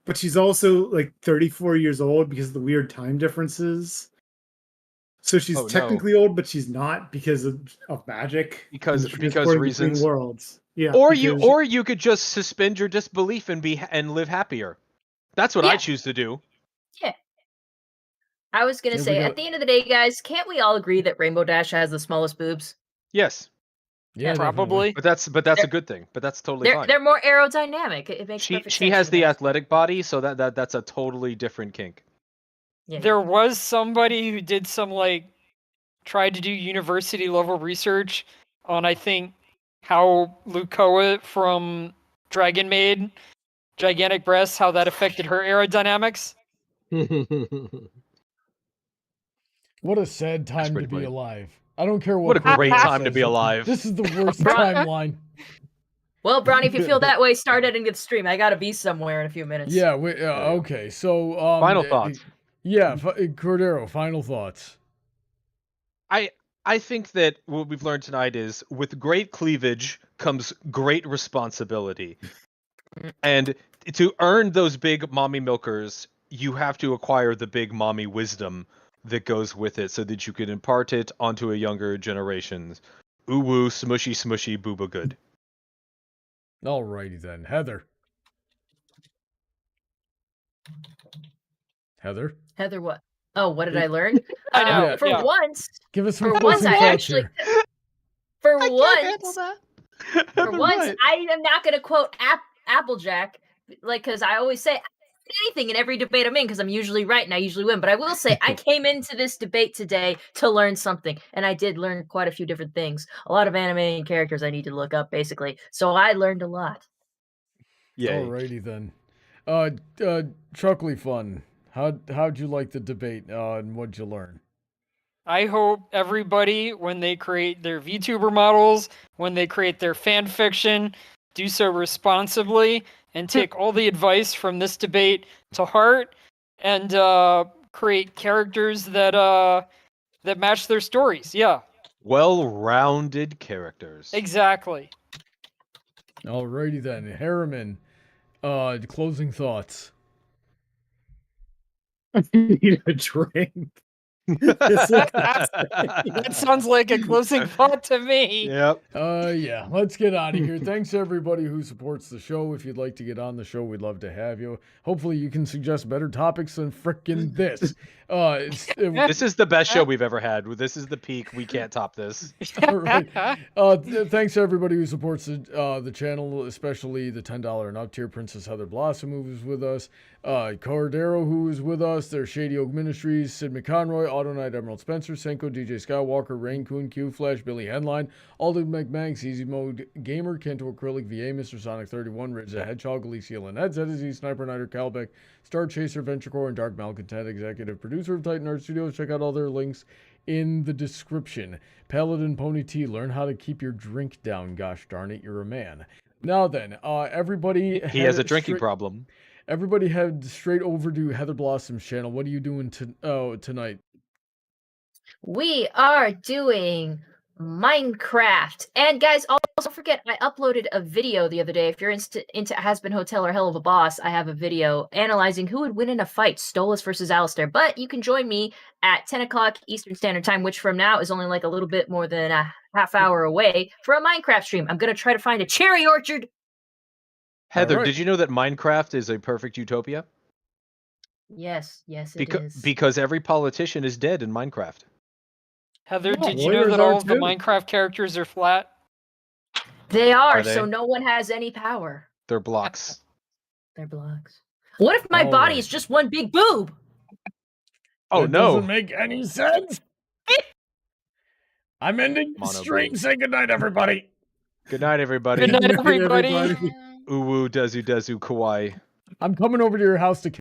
but she's also like 34 years old because of the weird time differences. So she's technically old, but she's not because of magic. Because reasons. Worlds. Yeah. Or you could just suspend your disbelief and live happier. That's what I choose to do. Yeah. I was going to say, at the end of the day, guys, can't we all agree that Rainbow Dash has the smallest boobs? Yes. Yeah, probably. But that's a good thing. But that's totally fine. They're more aerodynamic. It makes perfect sense. She has the athletic body, so that's a totally different kink. Yeah. There was somebody who did tried to do university level research on, I think, how Lukoa from Dragon Maid, gigantic breasts, how that affected her aerodynamics. What a sad time to be alive. I don't care what a great time to be alive. This is the worst timeline. Well, Brony, if you feel that way, start editing the stream. I gotta be somewhere in a few minutes. Yeah, okay. So final thoughts. Yeah, Cordero, final thoughts. I think that what we've learned tonight is with great cleavage comes great responsibility. And to earn those big mommy milkers, you have to acquire the big mommy wisdom that goes with it so that you can impart it onto a younger generation. Ooh woo, smushy, smushy, booba good. Alrighty then. Heather. Heather, Heather, what? Oh, what did I learn? I know, Yeah. For yeah. once, give us some for once, closing I thoughts actually, here. for I can't handle once, that. for Heather, once, what? I am not going to quote Applejack, like, because I always say anything in every debate I'm in, because I'm usually right and I usually win. But I will say, I came into this debate today to learn something, and I did learn quite a few different things. A lot of anime characters I need to look up, basically. So I learned a lot. Yay. Alrighty then. ChucklyFun. How'd you like the debate? And what'd you learn? I hope everybody, when they create their VTuber models, when they create their fan fiction, do so responsibly and take all the advice from this debate to heart and create characters that match their stories. Yeah, Well-rounded characters. exactly. Alrighty then. Hariman. Closing thoughts. I need a drink. That sounds like a closing thought to me. Yep. Yeah, let's get out of here. Thanks everybody who supports the show. If you'd like to get on the show, we'd love to have you. Hopefully you can suggest better topics than frickin' this. This is the best show we've ever had. This is the peak. We can't top this. All right. Thanks to everybody who supports the channel, especially the $10 and up tier. Princess Heather Blossom, who is with us. Cordero, who is with us. There's Shady Oak Ministries, Sid McConroy, Autoknight, Emerald Spencer, Senko, DJ Skywalker, Rein-Kun, QFlash, Billy Henline, Alden, MacManx, EasyModeGamer, Kento Acrylic, VA, Mr. Sonic 31, Ridge, Hedgehog, Alicia Lynette, Zeta, Sniper Nighter, Calbeck, StarChaser, VentureCore, and Dark Malcontent, executive producer of Titan Art Studios. Check out all their links in the description. Paladin Pony T, learn how to keep your drink down. Gosh darn it, you're a man. Now then, everybody... He has a drinking problem. Everybody head straight over to Heather Blossom's channel. What are you doing tonight? We are doing Minecraft. And guys, also don't forget, I uploaded a video the other day. If you're into Has Been Hotel or Hell of a Boss, I have a video analyzing who would win in a fight, Stolas versus Alistair. But you can join me at 10 o'clock Eastern Standard Time, which from now is only like a little bit more than a half hour away, for a Minecraft stream. I'm going to try to find a cherry orchard. Heather, right. did you know that Minecraft is a perfect utopia? Yes, it is. Because every politician is dead in Minecraft. Heather, Yeah, did you know lawyers that are all of the too. Minecraft characters are flat? They are, Are they? so no one has any power. They're blocks. They're blocks. What if my All body right. is just one big boob? Oh That no! doesn't make any sense. I'm ending the Mono stream. boob. Say goodnight, everybody. Good night, everybody. Good night, Good night, everybody. everybody. Uwu dezu dezu kawaii. I'm coming over to your house to